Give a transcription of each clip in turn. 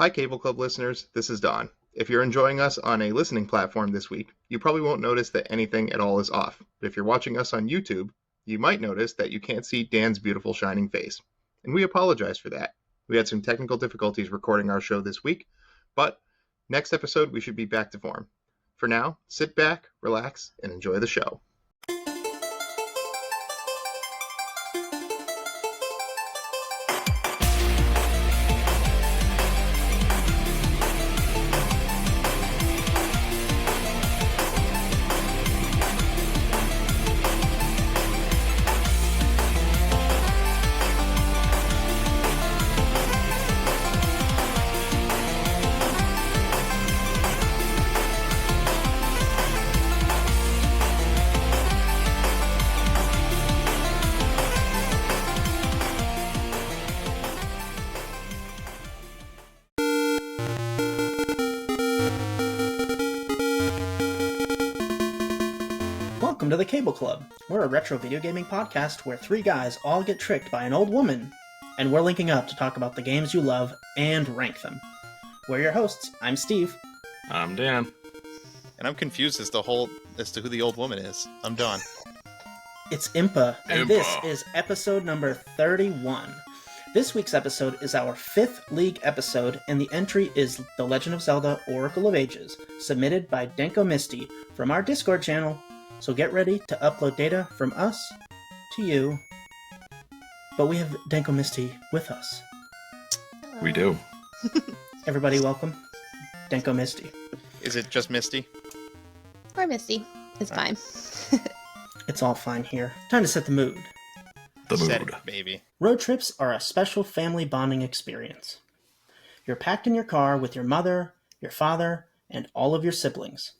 Hi, Cable Club listeners. This is Don. If you're enjoying us on a listening platform this week, you probably won't notice that anything at all is off. But if you're watching us on YouTube, you might notice that you can't see Dan's beautiful shining face. And we apologize for that. We had some technical difficulties recording our show this week, but next episode we should be back to form. For now, sit back, relax, and enjoy the show. Welcome to the Cable Club. We're a retro video gaming podcast where three guys all get tricked by an old woman, and we're linking up to talk about the games you love and rank them. We're your hosts. I'm Steve. I'm Dan. And I'm confused as to who the old woman is. I'm Don. It's Impa, and this is episode number 31. This week's episode is our 5th League episode, and the entry is The Legend of Zelda Oracle of Ages, submitted by Denko Misty from our Discord channel. So get ready to upload data from us to you. But we have Denko Misty with us. We do. Everybody welcome Denko Misty. Is it just Misty? Or Misty. It's fine. It's all fine here. Time to set the mood. Set it, baby. Road trips are a special family bonding experience. You're packed in your car with your mother, your father, and all of your siblings.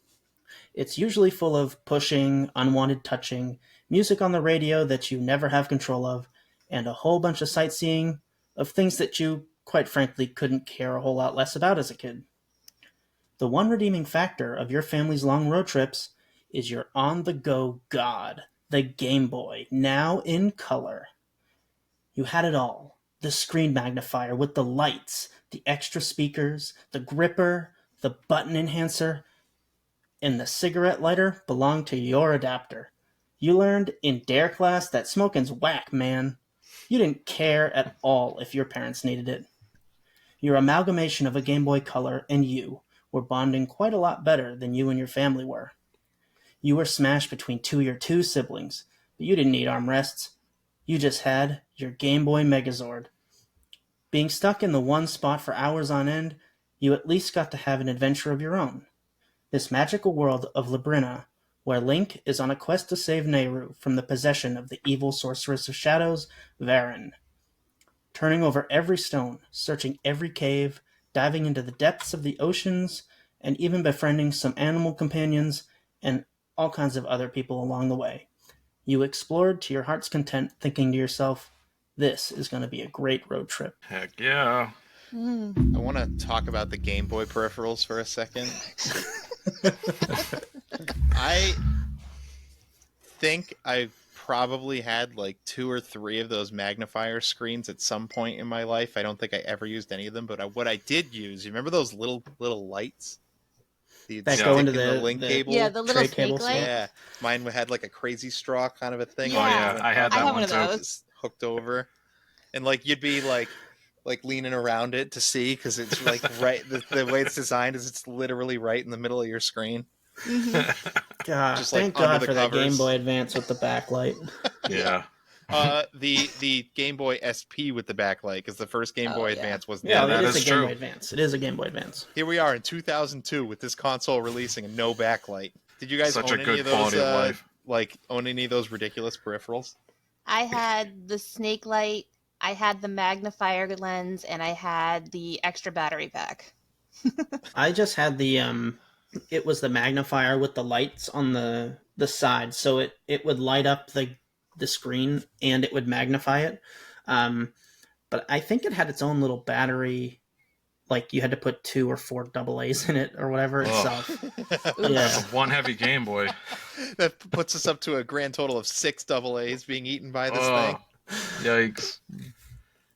It's usually full of pushing, unwanted touching, music on the radio that you never have control of, and a whole bunch of sightseeing of things that you, quite frankly, couldn't care a whole lot less about as a kid. The one redeeming factor of your family's long road trips is your on-the-go god, the Game Boy, now in color. You had it all. The screen magnifier with the lights, the extra speakers, the gripper, the button enhancer, and the cigarette lighter belonged to your adapter. You learned in DARE class that smoking's whack, man. You didn't care at all if your parents needed it. Your amalgamation of a Game Boy Color and you were bonding quite a lot better than you and your family were. You were smashed between your two siblings, but you didn't need armrests. You just had your Game Boy Megazord. Being stuck in the one spot for hours on end, you at least got to have an adventure of your own. This magical world of Labrina, where Link is on a quest to save Nehru from the possession of the evil sorceress of shadows, Varen. Turning over every stone, searching every cave, diving into the depths of the oceans, and even befriending some animal companions and all kinds of other people along the way. You explored to your heart's content, thinking to yourself, this is going to be a great road trip. Heck yeah. I want to talk about the Game Boy peripherals for a second. I think I probably had like 2 or 3 of those magnifier screens at some point in my life. I don't think I ever used any of them, but what I did use, you remember those little lights? That go into the link cable? Yeah, the little tray snake light. Yeah, mine had like a crazy straw kind of a thing. Yeah. Oh yeah, I had that have one one of too. those. Just hooked over, and like you'd be like leaning around it to see, because it's like right the way it's designed is it's literally right in the middle of your screen. God, Just, like, thank God under for the that covers. Game Boy Advance with the backlight. Yeah. The Game Boy SP with the backlight, because the first Game Boy yeah. Advance was Yeah, that it is is a Game true. Boy Advance. It is a Game Boy Advance. Here we are in 2002 with this console releasing and no backlight. Did you guys Such own a any good of those? quality of life. Like own any of those ridiculous peripherals? I had the snake light, I had the magnifier lens, and I had the extra battery pack. I just had the it was the magnifier with the lights on the side, so it would light up the screen and it would magnify it. But I think it had its own little battery. Like you had to put 2 or 4 AA's in it or whatever itself. Yeah. That's one heavy Game Boy. That puts us up to a grand total of 6 AA's being eaten by this Oh, thing. yikes.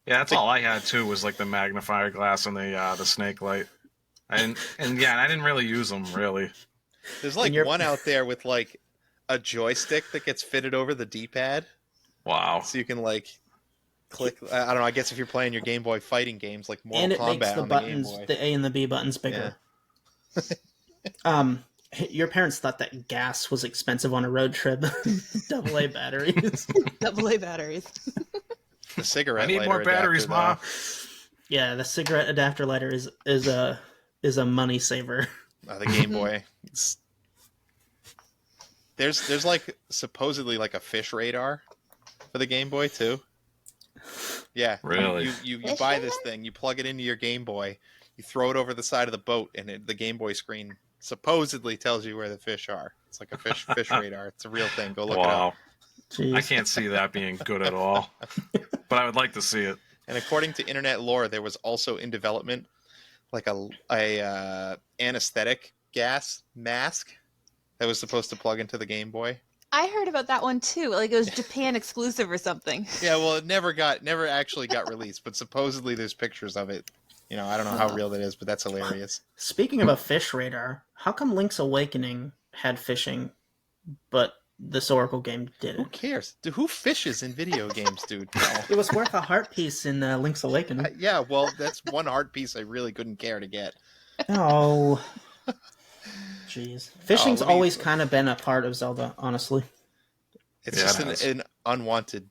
Yeah, that's all I had too. Was like the magnifier glass and the snake light. And I didn't really use them really. There's like you're- one out there with like a joystick that gets fitted over the D-pad, Wow. so you can like click. I don't know. I guess if you're playing your Game Boy fighting games like Mortal and it makes Kombat the on the Game buttons, Boy. the A and the B buttons, bigger. Your parents thought that gas was expensive on a road trip. AA batteries. AA batteries. The cigarette I need lighter more batteries, adapter, Ma. Yeah, the cigarette adapter lighter is a money saver. The Game Boy. There's like supposedly like a fish radar for the Game Boy too. Yeah. Really? You Fish buy radar? this thing, you plug it into your Game Boy, you throw it over the side of the boat, and the Game Boy screen supposedly tells you where the fish are. It's like a fish radar. It's a real thing. Go look it up. Wow. Jeez. I can't see that being good at all. But I would like to see it. And according to internet lore, there was also in development like a anesthetic gas mask that was supposed to plug into the Game Boy. I heard about that one too. Like it was Japan exclusive or something. Yeah, well, it never actually got released, but supposedly there's pictures of it. You know, I don't know how real that is, but that's hilarious. Speaking of a fish radar, how come Link's Awakening had fishing, but this Oracle game Who didn't? cares? Dude, who fishes in video games, dude? No. It was worth a heart piece in Link's Awakening. Yeah, well, that's one art piece I really couldn't care to get. Oh. Jeez. Fishing's let me- always kind of been a part of Zelda, honestly. It's Yeah, just it has. an unwanted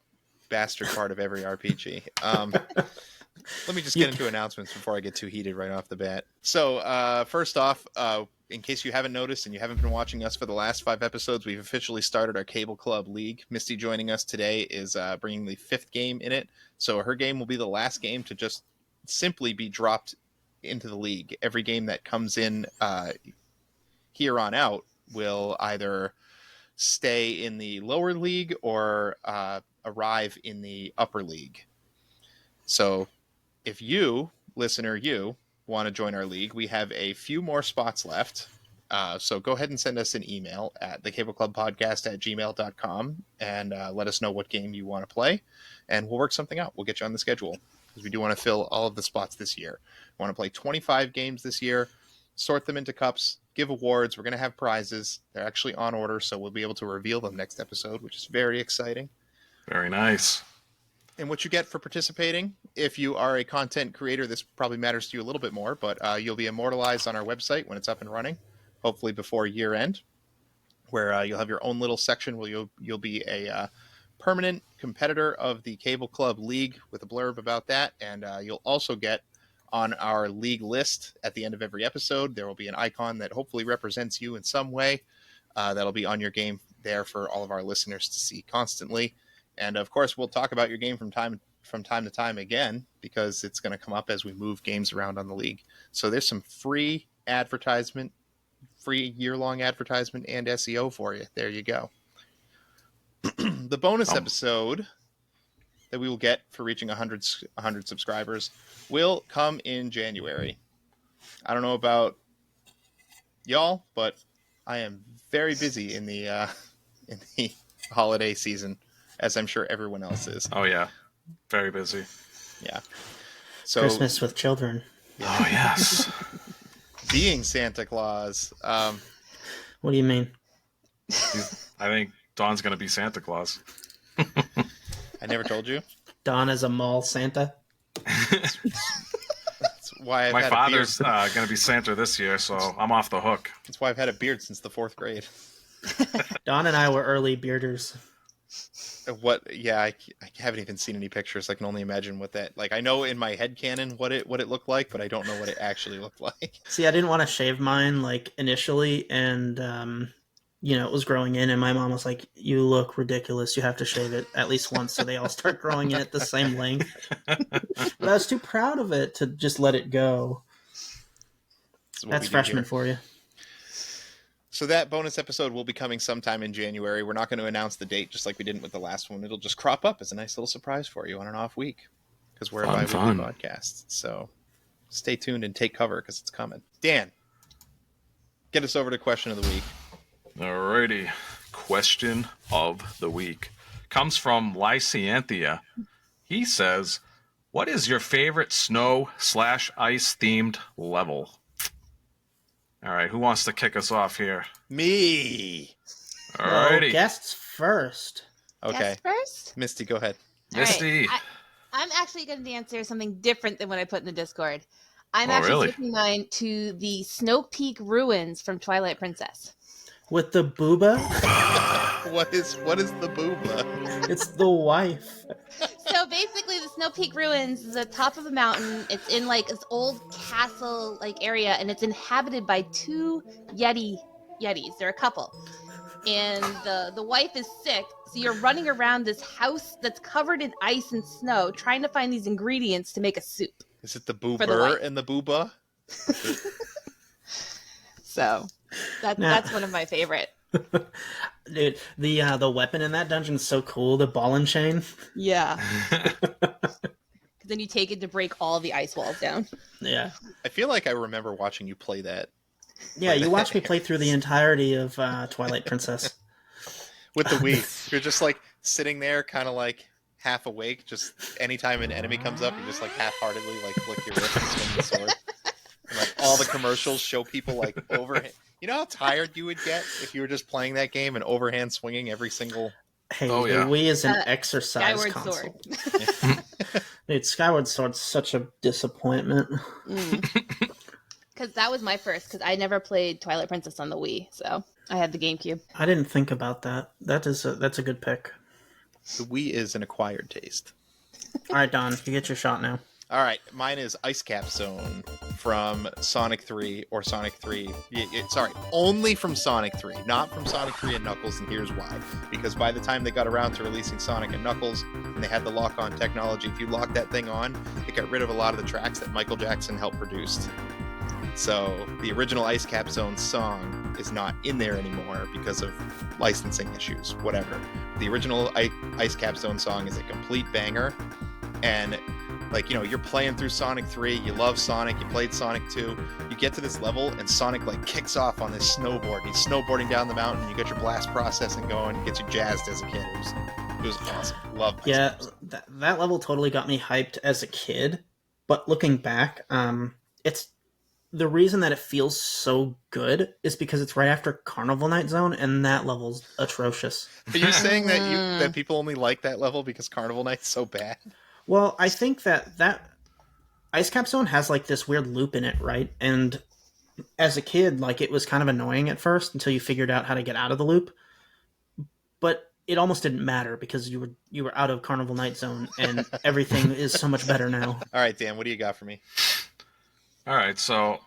bastard part of every RPG. Let me just get into announcements before I get too heated right off the bat. So, first off, in case you haven't noticed and you haven't been watching us for the last 5 episodes, we've officially started our Cable Club League. Misty joining us today is bringing the 5th game in it. So her game will be the last game to just simply be dropped into the league. Every game that comes in here on out will either stay in the lower league or arrive in the upper league. So if you, listener, you want to join our league, we have a few more spots left. So go ahead and send us an email at thecableclubpodcast@gmail.com and let us know what game you want to play, and we'll work something out. We'll get you on the schedule because we do want to fill all of the spots this year. We want to play 25 games this year, sort them into cups, give awards. We're going to have prizes. They're actually on order, so we'll be able to reveal them next episode, which is very exciting. Very nice. And what you get for participating, if you are a content creator, this probably matters to you a little bit more, but you'll be immortalized on our website when it's up and running, hopefully before year end, where you'll have your own little section where you'll be a permanent competitor of the Cable Club League with a blurb about that, and you'll also get on our league list at the end of every episode. There will be an icon that hopefully represents you in some way. That'll be on your game there for all of our listeners to see constantly. And of course, we'll talk about your game from time to time again, because it's going to come up as we move games around on the league. So there's some free advertisement, free year-long advertisement and SEO for you. There you go. The bonus episode that we will get for reaching 100 subscribers will come in January. I don't know about y'all, but I am very busy in the holiday season, as I'm sure everyone else is. Oh yeah, very busy. Yeah. So Christmas with children. Oh yes. being Santa Claus, What do you mean? I think Dawn's gonna be Santa Claus. I never told you. Don is a mall Santa. That's why I've My had father's a beard. gonna be Santa this year, so I'm off the hook. That's why I've had a beard since the 4th grade. Don and I were early bearders. What? Yeah, I haven't even seen any pictures. I can only imagine what that like. I know in my head canon what it looked like, but I don't know what it actually looked like. See, I didn't want to shave mine like initially, and it was growing in, and my mom was like, "You look ridiculous. You have to shave it at least once, so they all start growing in at the same length." But I was too proud of it to just let it go. That's freshman for you. So that bonus episode will be coming sometime in January. We're not going to announce the date, just like we didn't with the last one. It'll just crop up as a nice little surprise for you on an off week, because we're a bi-weekly podcast. So stay tuned and take cover, because it's coming. Dan, get us over to question of the week. Alrighty. Question of the week comes from Lycianthia. He says, What is your favorite snow/ice themed level? All right, who wants to kick us off here? Me. Well, Alrighty, guests first. Okay. Guess first? Misty, go ahead. All right. Misty. I'm actually going to answer something different than what I put in the Discord. I'm Oh, actually really? switching mine to the Snow Peak ruins from Twilight Princess. With the booba, What is the booba? it's the wife. So basically, the Snow Peak ruins is at the top of a mountain. It's in like this old castle like area, and it's inhabited by two yetis. They're a couple, and the wife is sick. So you're running around this house that's covered in ice and snow, trying to find these ingredients to make a soup. Is it the For the boober wife. and the booba? So that's one of my favorite. Dude, the weapon in that dungeon is so cool. The ball and chain. Yeah. Then you take it to break all the ice walls down. Yeah, I feel like I remember watching you play that yeah. You watched me play through the entirety of Twilight Princess. with the Wii. You're just like sitting there, kind of like half awake. Just anytime an enemy comes up, you just like half-heartedly like flick your wrist and swing the sword. And, like all the commercials show people like overhand. You know how tired you would get if you were just playing that game and overhand swinging every single. Hey, Oh, the yeah. Wii is an Uh, exercise Skyward console. Sword. Dude, Skyward Sword's such a disappointment. Because that was my first, because I never played Twilight Princess on the Wii, so I had the GameCube. I didn't think about that. That's a good pick. The Wii is an acquired taste. All right, Don, you get your shot now. All right, mine is Ice Cap Zone from Sonic 3 or Sonic 3. Sorry, only from Sonic 3, not from Sonic 3 and Knuckles, and here's why. Because by the time they got around to releasing Sonic and Knuckles, and they had the lock-on technology, if you locked that thing on, it got rid of a lot of the tracks that Michael Jackson helped produce. So the original Ice Cap Zone song is not in there anymore because of licensing issues, whatever. The original Ice Cap Zone song is a complete banger, and like, you know, you're playing through Sonic 3, you love Sonic, you played Sonic 2, you get to this level, and Sonic, like, kicks off on this snowboard. He's snowboarding down the mountain, you get your blast processing going, it gets you jazzed as a kid. It was awesome. Love Ice Yeah, Cap Zone. that level totally got me hyped as a kid. But looking back, it's the reason that it feels so good is because it's right after Carnival Night Zone, and that level's atrocious. Are you saying that people only like that level because Carnival Night's so bad? Well, I think that Ice Cap Zone has like this weird loop in it, right? And as a kid, like it was kind of annoying at first until you figured out how to get out of the loop. But it almost didn't matter because you were out of Carnival Night Zone, and everything is so much better now. All right, Dan, what do you got for me? All right, so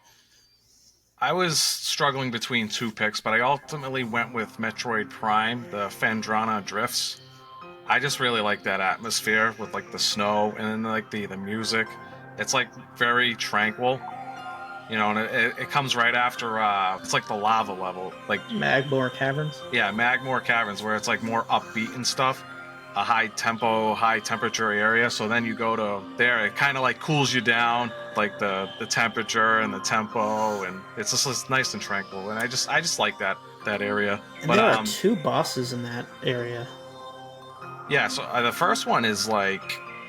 I was struggling between two picks, but I ultimately went with Metroid Prime, the Phendrana Drifts. I just really like that atmosphere with like the snow and then like the music. It's like very tranquil, you know, and it comes right after it's like the lava level, like Magmore Caverns. yeah, Magmore Caverns, where it's like more upbeat and stuff, a high tempo, high temperature area. So then you go to there, it kind of like cools you down, like the temperature and the tempo, and it's just nice and tranquil. And I just like that area. And But there are two bosses in that area. yeah, so the first one is like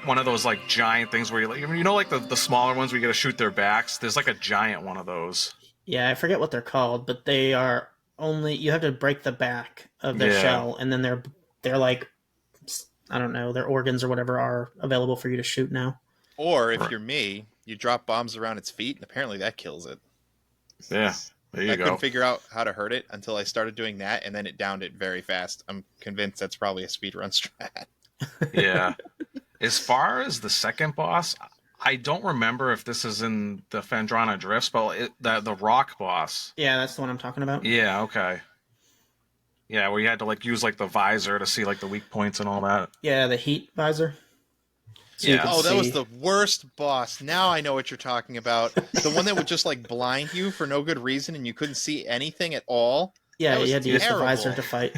one of those like giant things where you know like the smaller ones where you gotta shoot their backs. There's like a giant one of those. Yeah, I forget what they're called, but they are only you have to break the back of their Yeah. shell, and then they're like, I don't know, their organs or whatever are available for you to shoot now. Or if Right. you're me, you drop bombs around its feet, and apparently that kills it. Yeah, there you I go. couldn't figure out how to hurt it until I started doing that, and then it downed it very fast. I'm convinced that's probably a speedrun strat. Yeah. As far as the second boss, I don't remember if this is in the Phendrana Drifts, but the rock boss. Yeah, that's the one I'm talking about. Yeah, okay. Yeah, where you had to like use like the visor to see like the weak points and all that. Yeah, the heat visor. So you Yeah. can Oh, that was see- the worst boss. Now I know what you're talking about. The one that would just like blind you for no good reason and you couldn't see anything at all. Yeah, that was you had to use the terrible. visor to fight.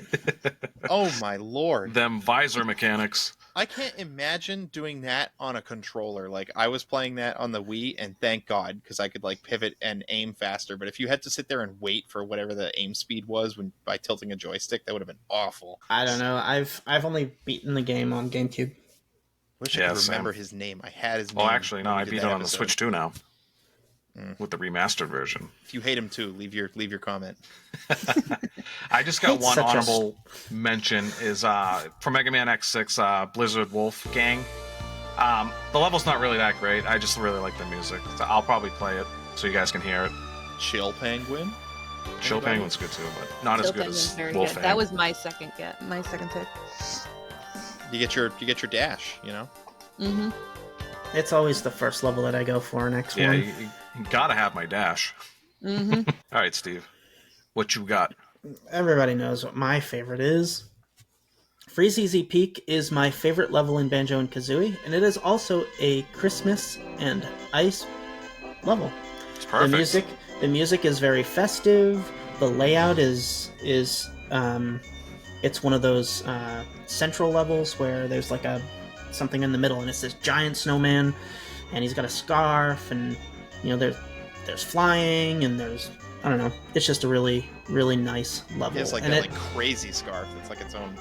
Oh my lord. Them visor mechanics. I can't imagine doing that on a controller. Like I was playing that on the Wii, and thank God, because I could like pivot and aim faster. But if you had to sit there and wait for whatever the aim speed was when by tilting a joystick, that would have been awful. I don't know. I've only beaten the game on GameCube. Wish I could remember his name. I had his name. Oh, actually, no, when we I did beat that it on the episode. Switch too now. With the remastered version. If you hate him too, leave your comment. I just got It's one such a honorable mention is for Mega Man X6 Blizzard Wolf Gang. The level's not really that great. I just really like the music. So I'll probably play it so you guys can hear it. Chill Penguin. Chill Anybody? Penguin's good too, but not as Chill good Penguin's as very Wolf good. Gang. That was my second pick. You get your dash, you know. Mm-hmm. It's always the first level that I go for in X1. Yeah, you gotta have my dash. Mm-hmm. All right, Steve, what you got? Everybody knows what my favorite is. Freeze Easy Peak is my favorite level in Banjo and Kazooie, and it is also a Christmas and ice level. It's perfect. The music is very festive. The layout is it's one of those central levels where there's like something in the middle, and it's this giant snowman, and he's got a scarf, and there's flying, and there's, I don't know, it's just a really, really nice level. He has like and that crazy scarf. It's like its own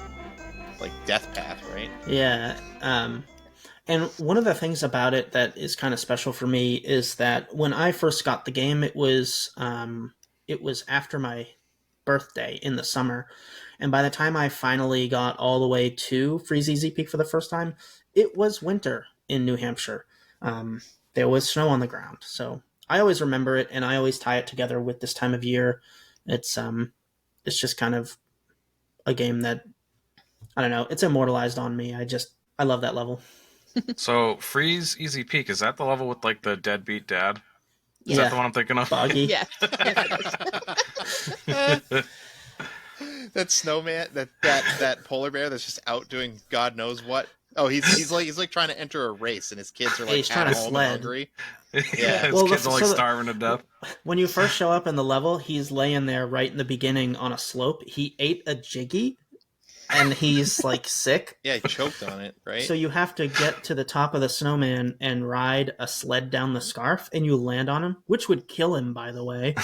like death path, right? Yeah. And one of the things about it that is kind of special for me is that when I first got the game, it was after my birthday in the summer. And by the time I finally got all the way to Freeze Easy Peak for the first time, it was winter in New Hampshire. There was snow on the ground. So I always remember it, and I always tie it together with this time of year. It's just kind of a game that, I don't know, it's immortalized on me. I love that level. So, Freeze Easy Peak, is that the level with like the deadbeat dad? Is Yeah. that the one I'm thinking of? Boggy. Yes. That snowman, that polar bear that's just out doing God knows what. Oh, he's like trying to enter a race, and his kids are like He's at trying to home sled. and hungry. Yeah, his Well, kids are like so the- starving to death. When you first show up in the level, he's laying there right in the beginning on a slope. He ate a Jiggy, and he's like sick. Yeah, he choked on it, right? So you have to get to the top of the snowman and ride a sled down the scarf, and you land on him, which would kill him, by the way.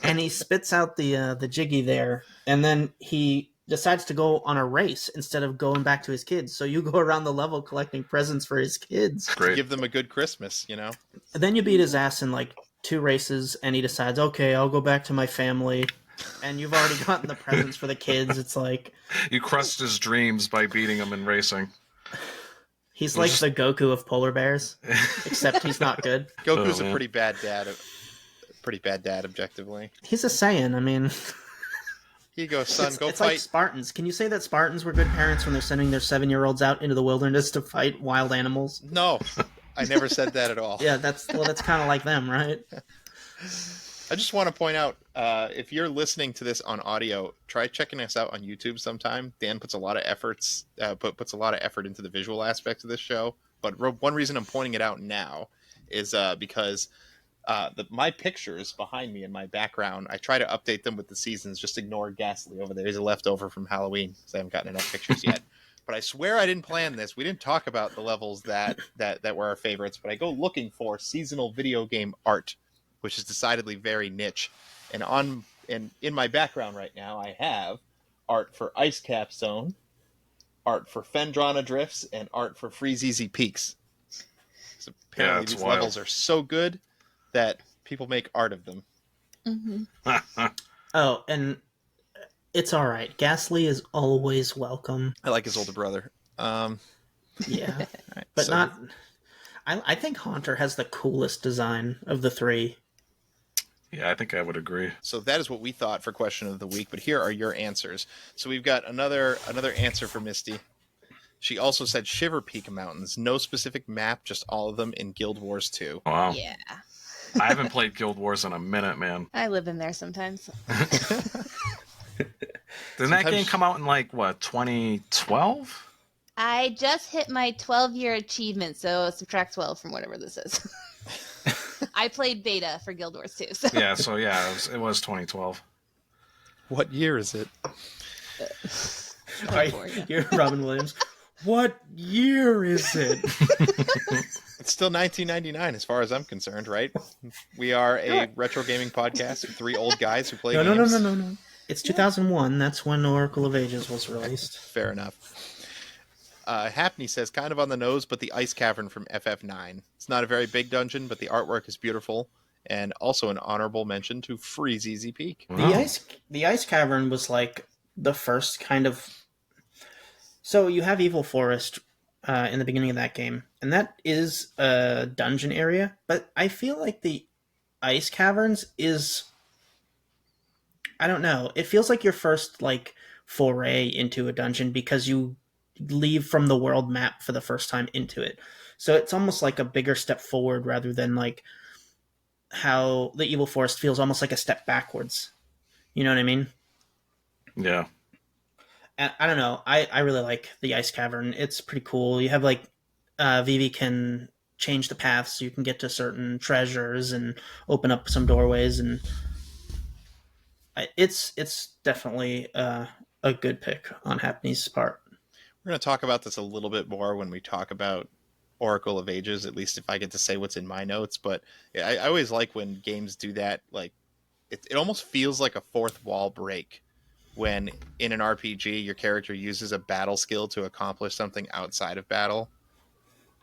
And he spits out the Jiggy there, and then he decides to go on a race instead of going back to his kids. So you go around the level collecting presents for his kids. to Great. give them a good Christmas, you know. And then you beat his ass in like 2 races, and he decides, okay, I'll go back to my family. And you've already gotten the presents for the kids. It's like You crushed his dreams by beating him in racing. he's It was like the Goku of polar bears, except he's not good. Goku's Oh, a man. pretty bad dad, objectively. He's a Saiyan. I mean, Here you go, son. it's Go like fight. Spartans. Can you say that Spartans were good parents when they're sending their 7-year-olds out into the wilderness to fight wild animals? No, I never said that at all. Yeah, that's kind of like them, right? I just want to point out, if you're listening to this on audio, try checking us out on YouTube sometime. Dan puts a lot of puts a lot of effort into the visual aspects of this show. But one reason I'm pointing it out now is because my pictures behind me in my background, I try to update them with the seasons. Just ignore Ghastly over there. He's a leftover from Halloween because I haven't gotten enough pictures yet. But I swear I didn't plan this. We didn't talk about the levels that were our favorites. But I go looking for seasonal video game art, which is decidedly very niche. And in my background right now, I have art for Ice Cap Zone, art for Fendrana Drifts, and art for Freeze Easy Peaks. So apparently it's these wild. levels are so good that people make art of them. Mm-hmm. Oh, and it's all right. Ghastly is always welcome. I like his older brother. Yeah, Right, but so- not. I think Haunter has the coolest design of the 3. Yeah, I think I would agree. So that is what we thought for question of the week, but here are your answers. So we've got another answer for Misty. She also said Shiver Peak Mountains. No specific map, just all of them in Guild Wars 2. Wow. Yeah. I haven't played Guild Wars in a minute, man. I live in there sometimes. Didn't that game come out in like, what, 2012? I just hit my 12-year achievement, so subtract 12 from whatever this is. I played beta for Guild Wars 2. So. Yeah, so yeah, it was 2012. What year is it? Right, 24, yeah. you're Robin Williams. What year is it? It's still 1999 as far as I'm concerned, right? We are a retro gaming podcast with 3 old guys who play No. games. It's 2001. That's when Oracle of Ages was released. Fair enough. Hapney says, kind of on the nose, but the Ice Cavern from FF9. It's not a very big dungeon, but the artwork is beautiful. And also an honorable mention to Freeze Easy Peak. Wow. The ice cavern was like the first kind of. So you have Evil Forest in the beginning of that game, and that is a dungeon area. But I feel like the ice caverns is, I don't know. It feels like your first like foray into a dungeon because you leave from the world map for the first time into it. So it's almost like a bigger step forward rather than like how the Evil Forest feels almost like a step backwards. You know what I mean? Yeah. And I don't know. I really like the ice cavern. It's pretty cool. You have like Vivi can change the paths so you can get to certain treasures and open up some doorways, and it's definitely a good pick on Hapney's part. We're going to talk about this a little bit more when we talk about Oracle of Ages, at least if I get to say what's in my notes. But I always like when games do that. Like it almost feels like a fourth wall break when in an RPG your character uses a battle skill to accomplish something outside of battle.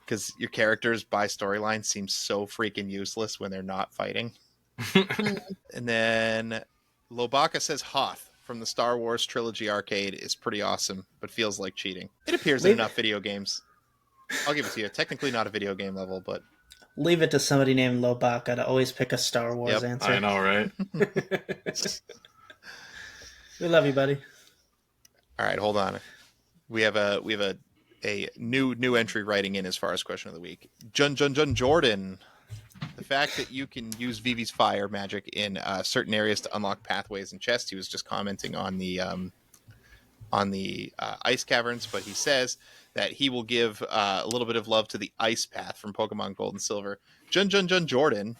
Because your characters by storyline seem so freaking useless when they're not fighting. And then Lobaka says Hoth from the Star Wars Trilogy arcade is pretty awesome, but feels like cheating. It appears in enough video games. I'll give it to you. Technically not a video game level, but... Leave it to somebody named Lobaka to always pick a Star Wars answer. I know, right? We love you, buddy. All right, hold on. We have a new entry writing in as far as question of the week. Jun Jordan. The fact that you can use Vivi's fire magic in certain areas to unlock pathways and chests. He was just commenting on the ice caverns, but he says that he will give a little bit of love to the ice path from Pokemon Gold and Silver. Jun Jordan,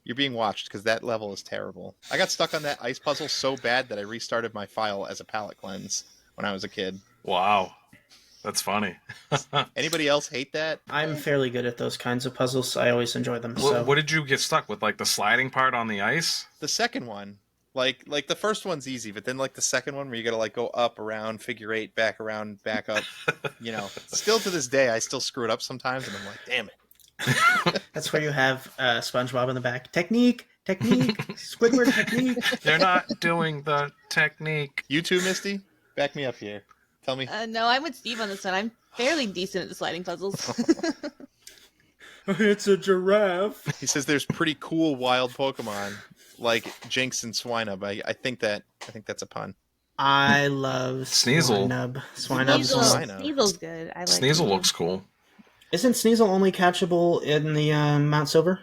you're being watched because that level is terrible. I got stuck on that ice puzzle so bad that I restarted my file as a palate cleanse when I was a kid. Wow. That's funny. Anybody else hate that? I'm fairly good at those kinds of puzzles. I always enjoy them. So. What did you get stuck with? Like the sliding part on the ice? The second one. Like the first one's easy, but then like the second one where you gotta like go up, around, figure eight, back around, back up. Still to this day, I still screw it up sometimes, and I'm like, damn it. That's where you have SpongeBob in the back. Technique, Squidward technique. They're not doing the technique. You too, Misty? Back me up here. Tell me. No, I'm with Steve on this one. I'm fairly decent at the sliding puzzles. It's a giraffe. He says there's pretty cool wild Pokemon like Jinx and Swinub. I think that's a pun. I love Sneasel. Sneasel's good. I like Sneasel looks cool. Isn't Sneasel only catchable in the Mount Silver?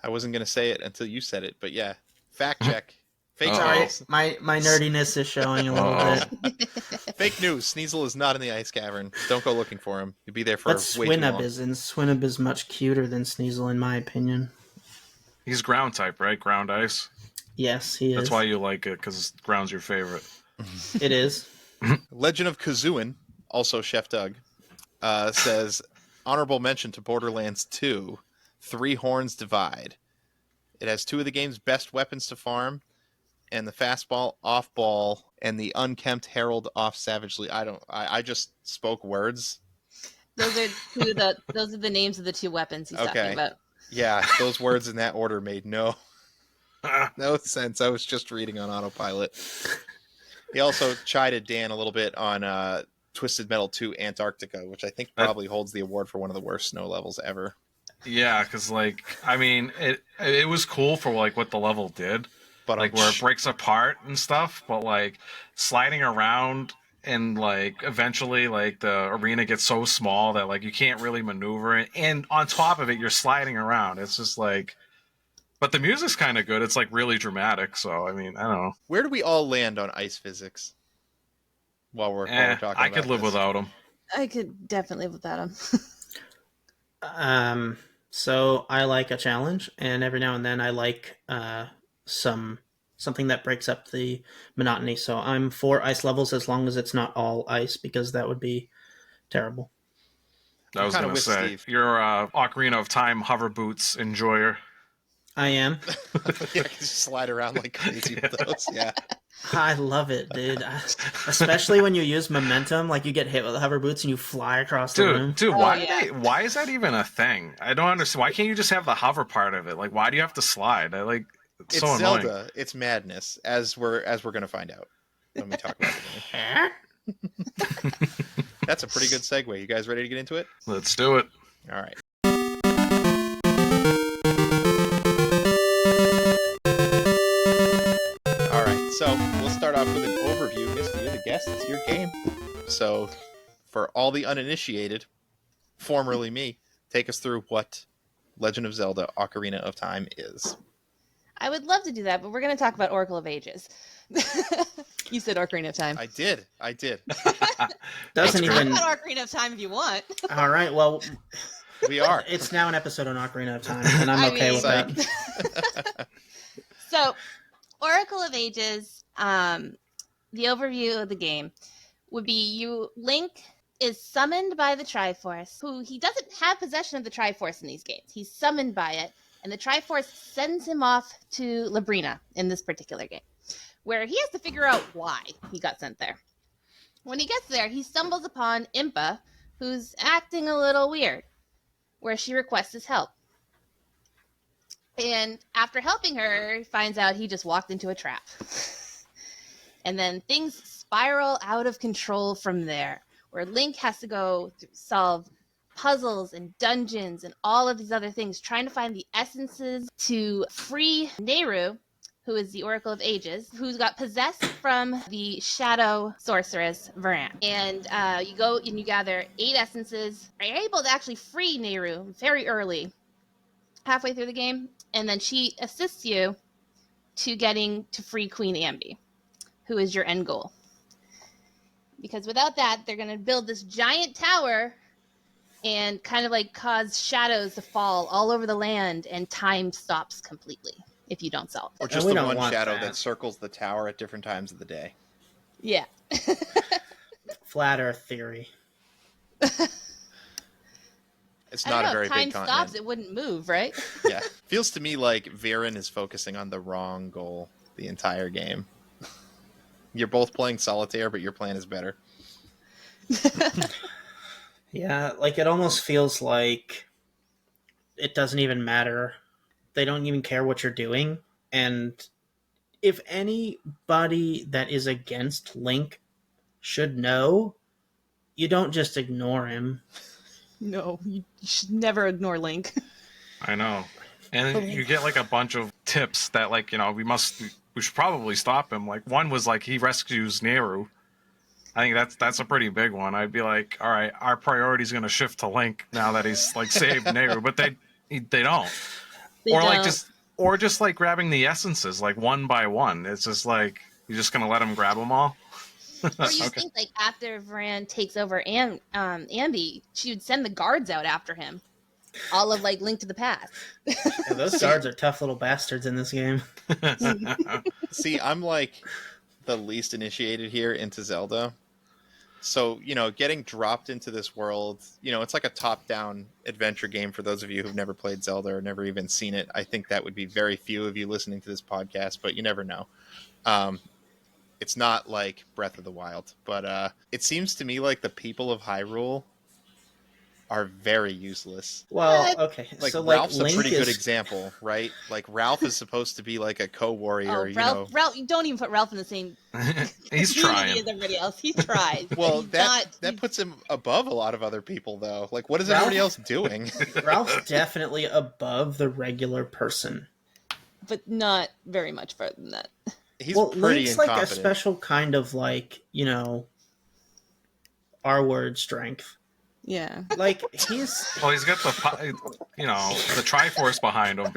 I wasn't going to say it until you said it, but yeah. Fact check. Fake Sorry, news. my nerdiness is showing a little bit. Fake news. Sneasel is not in the ice cavern. Don't go looking for him. You'll be there for But way too long. Swinub is, and Swinub is much cuter than Sneasel, in my opinion. He's ground type, right? Ground ice. Yes, he is. That's why you like it, because ground's your favorite. It is. Legend of Kazuin, also Chef Doug, says, honorable mention to Borderlands 2, Three Horns Divide. It has two of the game's best weapons to farm, and the fastball, off ball, and the unkempt herald off savagely. I just spoke words. Those are the names of the two weapons he's talking about. Yeah, those words in that order made no sense. I was just reading on autopilot. He also chided Dan a little bit on Twisted Metal 2 Antarctica, which I think probably holds the award for one of the worst snow levels ever. Yeah, because it was cool for like what the level did, but like where it breaks apart and stuff. But like sliding around and like eventually like the arena gets so small that like you can't really maneuver it, and on top of it you're sliding around. It's just like, but the music's kind of good. It's like really dramatic. So I mean, I don't know. Where do we all land on ice physics? While we're talking about I could live without them. I could definitely live without them. So I like a challenge, and every now and then I like something that breaks up the monotony. So I'm for ice levels as long as it's not all ice, because that would be terrible. I was going to say, Steve. You're a Ocarina of Time hover boots enjoyer. I am. Yeah, 'cause you slide around like crazy with those. Yeah. I love it, dude. Especially when you use momentum, like you get hit with the hover boots and you fly across the room. Dude, Oh, why yeah. why is that even a thing? I don't understand. Why can't you just have the hover part of it? Like, why do you have to slide? It's so It's annoying. Zelda. It's madness, as we're gonna find out when we talk about the game. That's a pretty good segue. You guys ready to get into it? Let's do it. All right. All right. So we'll start off with an overview. Misty, you're the guest. It's your game. So, for all the uninitiated, formerly me, take us through what Legend of Zelda: Ocarina of Time is. I would love to do that, but we're going to talk about Oracle of Ages. You said Ocarina of Time. I did. Doesn't great. Talk even. about Ocarina of Time if you want. All right, well, We are. it's now an episode on Ocarina of Time, and I'm I okay mean- with that. So, Oracle of Ages, the overview of the game would be Link is summoned by the Triforce, who he doesn't have possession of the Triforce in these games. He's summoned by it, and the Triforce sends him off to Labrina in this particular game, where he has to figure out why he got sent there. When he gets there, he stumbles upon Impa, who's acting a little weird, where she requests his help. And after helping her, he finds out he just walked into a trap. And then things spiral out of control from there, where Link has to go solve puzzles and dungeons and all of these other things, trying to find the essences to free Nehru, who is the Oracle of Ages, who's got possessed from the shadow sorceress Varan. And you go and you gather 8 essences. Are able to actually free Nehru very early, halfway through the game, and then she assists you to getting to free Queen Ambi, who is your end goal. Because without that, they're going to build this giant tower and kind of like cause shadows to fall all over the land, and time stops completely if you don't solve Or it. just we the don't one want shadow that. that circles the tower at different times of the day. Yeah. Flat Earth theory. It's I not don't a know, very if time big stops, continent. it wouldn't move, right? Yeah. Feels to me like Viren is focusing on the wrong goal the entire game. You're both playing solitaire, but your plan is better. Yeah, like it almost feels like it doesn't even matter. They don't even care what you're doing. And if anybody that is against Link should know, you don't just ignore him. No, you should never ignore Link. I know. And you get like a bunch of tips that like, we should probably stop him. Like one was like he rescues Nehru. I think that's a pretty big one. I'd be like, all right, our priority's going to shift to Link now that he's like saved Nehru, but they don't. Or just like grabbing the essences like one by one. It's just like you're just going to let him grab them all. Or you think like after Varan takes over Ambi, she would send the guards out after him. All of like Link to the Past. Yeah, those guards are tough little bastards in this game. See, I'm like the least initiated here into Zelda. So, getting dropped into this world, it's like a top-down adventure game for those of you who've never played Zelda or never even seen it. I think that would be very few of you listening to this podcast, but you never know. It's not like Breath of the Wild, but it seems to me like the people of Hyrule are very useless. Well, okay. Like so Ralph's like, a Link pretty good is... example, right? Like Ralph is supposed to be like a co-warrior, Ralph, you don't even put Ralph in the same He's community trying. as everybody else. He tries. Well, He's that not- puts him above a lot of other people, though. Like, what is everybody else doing? Ralph's definitely above the regular person. but not very much further than that. He's Well, pretty Link's like a incompetent. special kind of like, R-word strength. Yeah. Like, he's Well, he's got the Triforce behind him.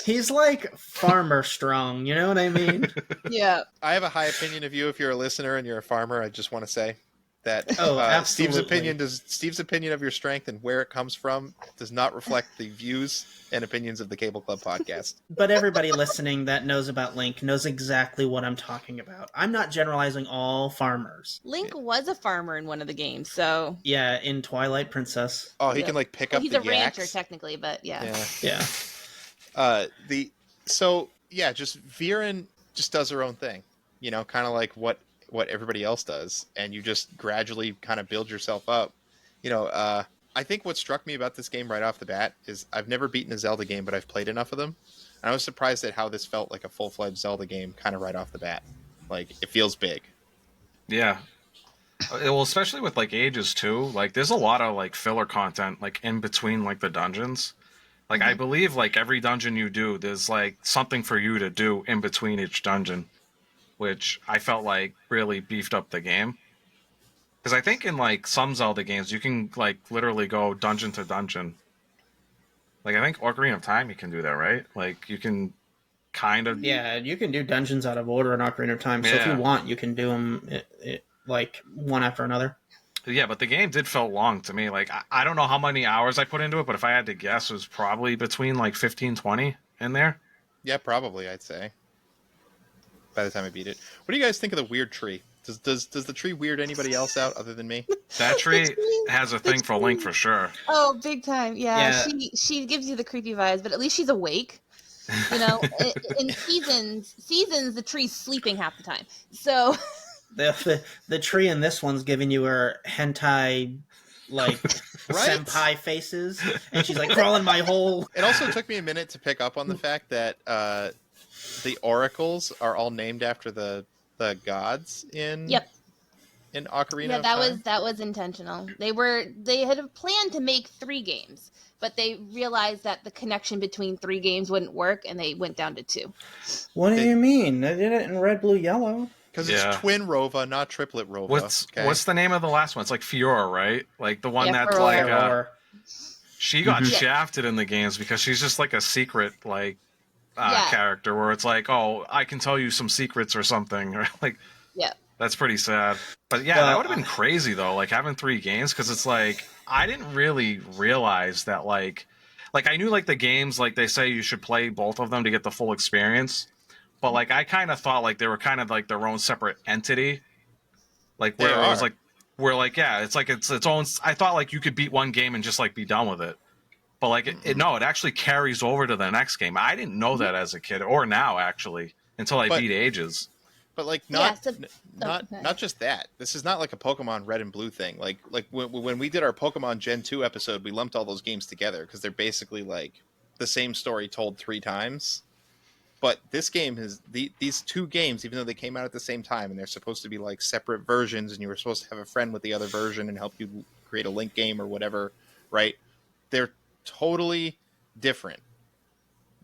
he's like farmer strong, you know what I mean? Yeah. I have a high opinion of you if you're a listener and you're a farmer. I just want to say that Oh, Steve's absolutely. Steve's opinion of your strength and where it comes from does not reflect the views and opinions of the Cable Club podcast. But everybody listening that knows about Link knows exactly what I'm talking about. I'm not generalizing all farmers. Link was a farmer in one of the games, so Yeah, in Twilight Princess. Oh, he Yeah. can like pick well, up he's the a rancher yaks. technically, but yeah. Yeah. Just Viren just does her own thing. you know, kind of like what everybody else does, and you just gradually kind of build yourself up. You know, I think what struck me about this game right off the bat is I've never beaten a Zelda game, but I've played enough of them. And I was surprised at how this felt like a full-fledged Zelda game kind of right off the bat. Like, it feels big. Yeah. Well, especially with like ages too. Like, there's a lot of like filler content like in between like the dungeons. Like, I believe like every dungeon you do, there's like something for you to do in between each dungeon, which I felt like really beefed up the game. Because I think in like some Zelda games, you can like literally go dungeon to dungeon. Like, I think Ocarina of Time, you can do that, right? Like, you can kind of. Yeah, you can do dungeons out of order in Ocarina of Time. So if you Yeah. want, you can do them like one after another. Yeah, but the game did feel long to me. Like, I don't know how many hours I put into it, but if I had to guess, it was probably between like 15, 20 in there. Yeah, probably, I'd say. By the time I beat it. What do you guys think of the weird tree? Does the tree weird anybody else out other than me? That tree tree- has a thing for Link for sure. Oh, big time. Yeah, Yeah. she gives you the creepy vibes, but at least she's awake. You know, in seasons the tree's sleeping half the time. So The tree in this one's giving you her hentai like Right? senpai faces, and she's like crawling my hole. It also took me a minute to pick up on the fact that the oracles are all named after the gods in in Ocarina yeah, of Time. that was intentional. They had planned to make 3 games, but they realized that the connection between 3 games wouldn't work, and they went down to 2. What do you mean? They did it in red, blue, yellow. Because Yeah. it's twin Rova, not triplet Rova. What's the name of the last one? It's like Fiora, right? Like the one Yeah, that's Fiora. like she got Mhm. shafted in the games because she's just like a secret like Yeah. character where it's like, oh, I can tell you some secrets or something, or like Yeah. that's pretty sad. But yeah, Well, that would have been crazy though, like having 3 games, because it's like I didn't really realize that like I knew like the games, like they say you should play both of them to get the full experience, but like I kind of thought like they were kind of like their own separate entity, like where They it was are. like where like yeah, it's like it's own. I thought like you could beat one game and just like be done with it. But like no, it actually carries over to the next game. I didn't know that as a kid, or now actually, until I But- beat Ages. But like Yeah, not so- not okay. not just that. This is not like a Pokemon Red and Blue thing. Like when we did our Pokemon Gen 2 episode, we lumped all those games together because they're basically like the same story told 3 times. But this game is these 2 games, even though they came out at the same time and they're supposed to be like separate versions, and you were supposed to have a friend with the other version and help you create a Link game or whatever, right? They're totally different.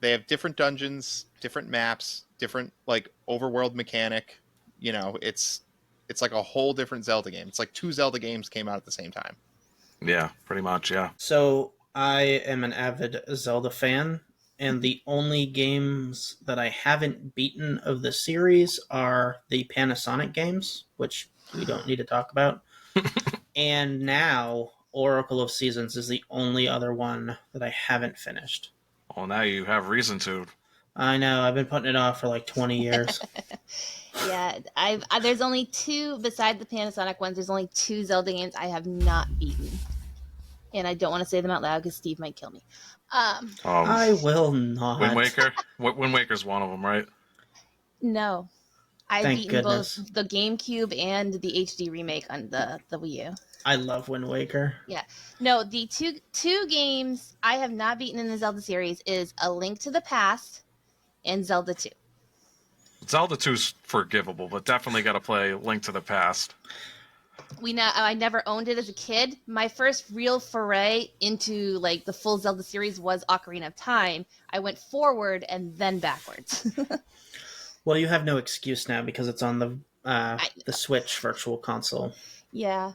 They have different dungeons, different maps, different like overworld mechanic. You know, it's like a whole different Zelda game. It's like 2 Zelda games came out at the same time. Yeah, pretty much. Yeah. So I am an avid Zelda fan, and the only games that I haven't beaten of the series are the Panasonic games, which we don't need to talk about. And now Oracle of Seasons is the only other one that I haven't finished. Well, now you have reason to. I know, I've been putting it off for like 20 years. Yeah, there's only 2 beside the Panasonic ones. There's only 2 Zelda games I have not beaten, and I don't want to say them out loud because Steve might kill me. I will not. Wind Waker. Wind Waker's one of them, right? No, I've Thank beaten goodness. both the GameCube and the HD remake on the Wii U. I love Wind Waker. No, the two games I have not beaten in the Zelda series is A Link to the Past and Zelda 2. Zelda 2's forgivable, but definitely got to play Link to the Past. I never owned it as a kid. My first real foray into like the full Zelda series was Ocarina of Time. I went forward and then backwards. Well, you have no excuse now because it's on the Switch Virtual Console. Yeah.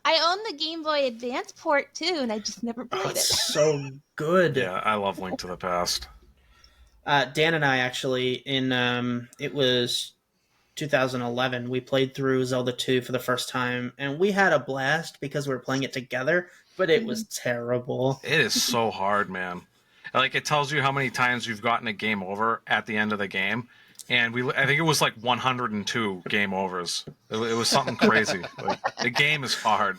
I own the Game Boy Advance port too, and I just never played it. It's so good. Yeah, I love Link to the Past. Dan and I actually, it was 2011, we played through Zelda 2 for the first time, and we had a blast because we were playing it together, but it was terrible. It is so hard, man. Like, it tells you how many times you've gotten a game over at the end of the game. And I think it was like 102 game overs. It was something crazy. Like, the game is hard.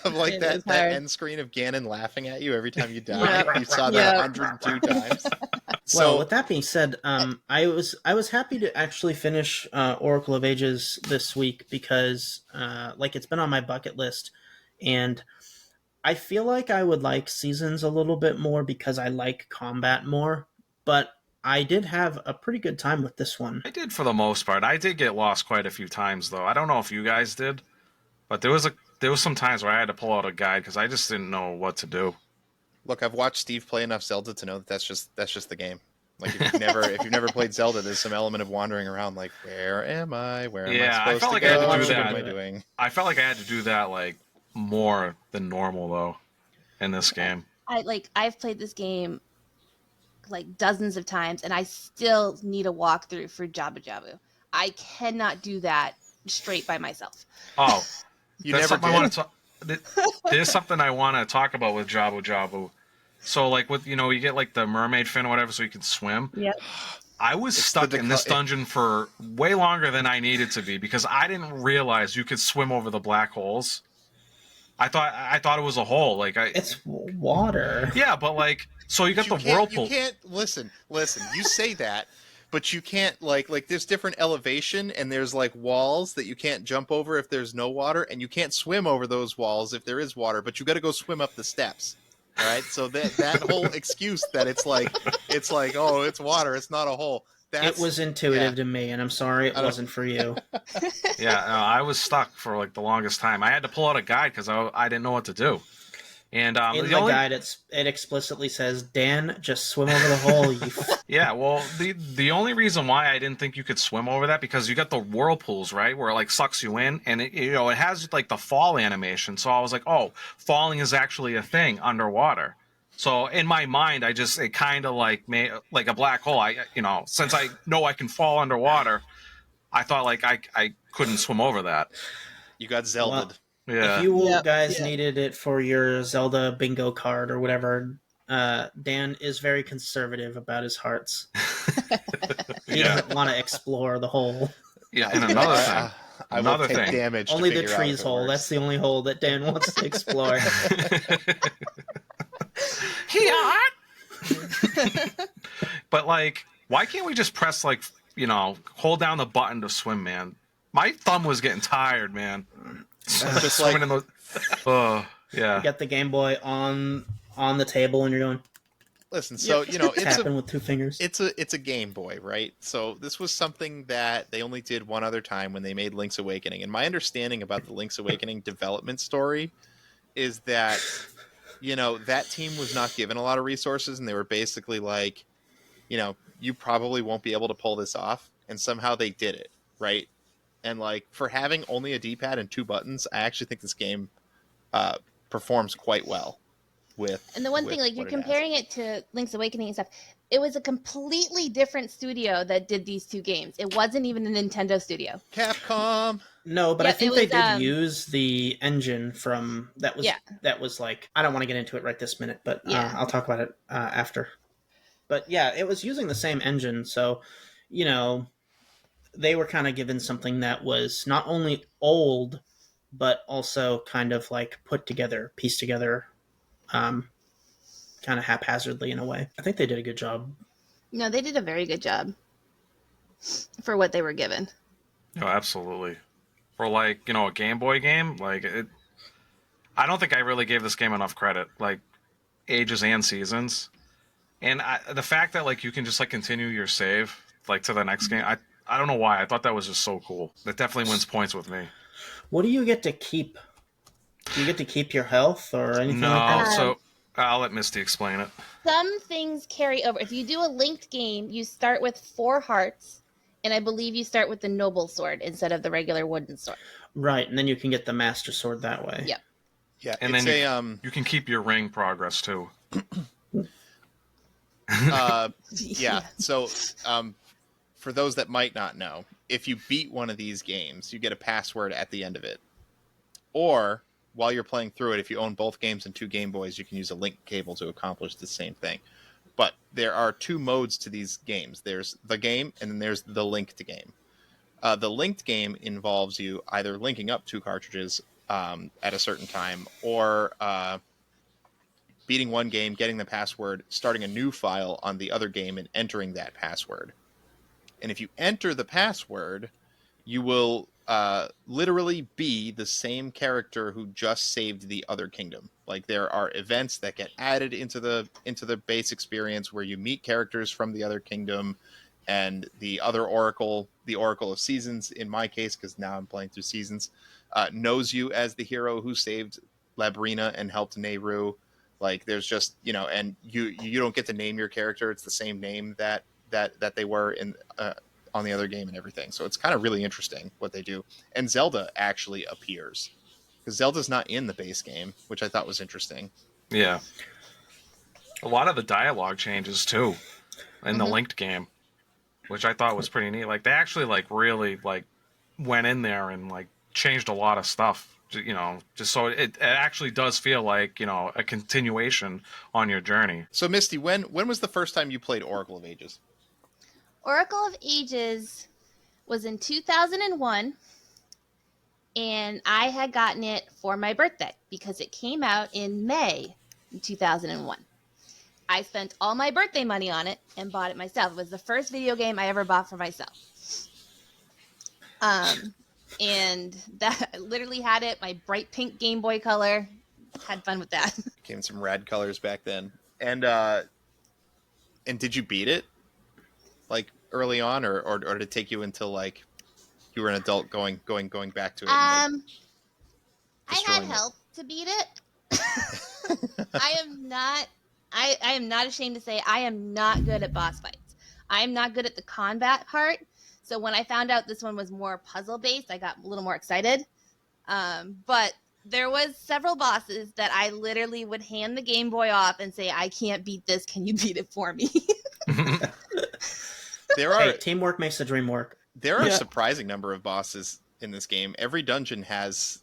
Of like It that is hard. end screen of Ganon laughing at you every time you die. Yep. You saw that Yep. 102 times. Well, So with that being said, I was happy to actually finish Oracle of Ages this week because like it's been on my bucket list, and I feel like I would like Seasons a little bit more because I like combat more, but I did have a pretty good time with this one. I did for the most part. I did get lost quite a few times though. I don't know if you guys did, but there was some times where I had to pull out a guide because I just didn't know what to do. look, I've watched Steve play enough Zelda to know that that's just the game. Like if you've never played Zelda, there's some element of wandering around. Like, where am I? Where am Yeah, I I supposed felt to like go? I had to do What that. am I doing? I felt like I had to do that like more than normal though in this game. I've played this game like dozens of times, and I still need a walkthrough for Jabu Jabu. I cannot do that straight by myself. Oh, You that's never something did. I want to talk. There's something I want to talk about with Jabu Jabu. So like with you get like the mermaid fin or whatever, so you can swim. Yep. I was It's stuck the in this dungeon for way longer than I needed to be because I didn't realize you could swim over the black holes. I thought it was a hole. Like It's water. yeah, but like so you got the whirlpool. You can't listen. You say that, but you can't like there's different elevation and there's like walls that you can't jump over if there's no water, and you can't swim over those walls if there is water. But you got to go swim up the steps. All right, so that whole excuse that it's like oh it's water, it's not a hole. It was intuitive to me, and I'm sorry it wasn't for you. Yeah, no, I was stuck for like the longest time. I had to pull out a guide because I didn't know what to do. And In the guide, it explicitly says, "Dan, just swim over the hole." Yeah, well, the only reason why I didn't think you could swim over that because you got the whirlpools, right, where it like sucks you in, and it it has like the fall animation. So I was like, oh, falling is actually a thing underwater. So in my mind, it kind of like made like a black hole. Since I know I can fall underwater, I thought like I couldn't swim over that. You got Zelda'd. Well, Yeah. if you Yep. guys Yeah. needed it for your Zelda bingo card or whatever, Dan is very conservative about his hearts. He Yeah. doesn't want to explore the hole. Yeah, and another thing. I will Another take thing. damage. to Only the figure out trees if it hole. works. That's the only hole that Dan wants to explore. But like, why can't we just press like hold down the button to swim, man? My thumb was getting tired, man. Just Swimming like in the. Oh yeah. You got the Game Boy on the table, and you're going listen. So it's tapping with two fingers. it's a Game Boy, right? So this was something that they only did one other time when they made Link's Awakening. And my understanding about the Link's Awakening development story is that that team was not given a lot of resources, and they were basically like, you probably won't be able to pull this off, and somehow they did it, right? And like for having only a D-pad and 2 buttons, I actually think this game performs quite well. And the one thing, like, you're comparing it to Link's Awakening and stuff, it was a completely different studio that did these two games. It wasn't even a Nintendo studio. Capcom. No, but Yeah, I think it they was, did use the engine from that was like, I don't want to get into it right this minute, but I'll talk about it after. But yeah, it was using the same engine, so they were kind of given something that was not only old, but also kind of like pieced together, kind of haphazardly in a way. I think they did a good job. No, they did a very good job for what they were given. No, absolutely. For like a Game Boy game, like it. I don't think I really gave this game enough credit, like Ages and Seasons, and the fact that like you can just like continue your save like to the next game. I don't know why. I thought that was just so cool. That definitely wins points with me. What do you get to keep? Do you get to keep your health or anything No, like that? so I'll let Misty explain it. Some things carry over. If you do a linked game, you start with 4 hearts, and I believe you start with the noble sword instead of the regular wooden sword. Right, and then you can get the master sword that way. Yep. Yeah, And it's then you can keep your ring progress too. yeah. So, for those that might not know, if you beat one of these games, you get a password at the end of it. Or while you're playing through it, if you own both games and 2 Game Boys, you can use a link cable to accomplish the same thing. But there are 2 modes to these games. There's the game, and then there's the linked game. The linked game involves you either linking up 2 cartridges at a certain time, or beating one game, getting the password, starting a new file on the other game, and entering that password. And if you enter the password, you will literally be the same character who just saved the other kingdom. Like, there are events that get added into the base experience where you meet characters from the other kingdom, and the other oracle, the Oracle of Seasons, in my case, because now I'm playing through Seasons, knows you as the hero who saved Labrina and helped Nehru. Like, there's just, and you don't get to name your character. It's the same name that they were in on the other game and everything. So it's kind of really interesting what they do. And Zelda actually appears, because Zelda's not in the base game, which I thought was interesting. Yeah. A lot of the dialogue changes too in the linked game, which I thought was pretty neat. Like, they actually really went in there and changed a lot of stuff. Just so it actually does feel like a continuation on your journey. So Misty, when was the first time you played Oracle of Ages? Oracle of Ages was in 2001, and I had gotten it for my birthday because it came out in May in 2001. I spent all my birthday money on it and bought it myself. It was the first video game I ever bought for myself. And that, I literally had it, my bright pink Game Boy Color. Had fun with that. Came in some rad colors back then. And did you beat it early on, or did it take you until you were an adult going back to it? I had help to beat it. I am not ashamed to say I am not good at boss fights. I am not good at the combat part. So when I found out this one was more puzzle based, I got a little more excited. But there was several bosses that I literally would hand the Game Boy off and say, I can't beat this. Can you beat it for me? Hey, teamwork makes the dream work. There are a surprising number of bosses in this game. Every dungeon has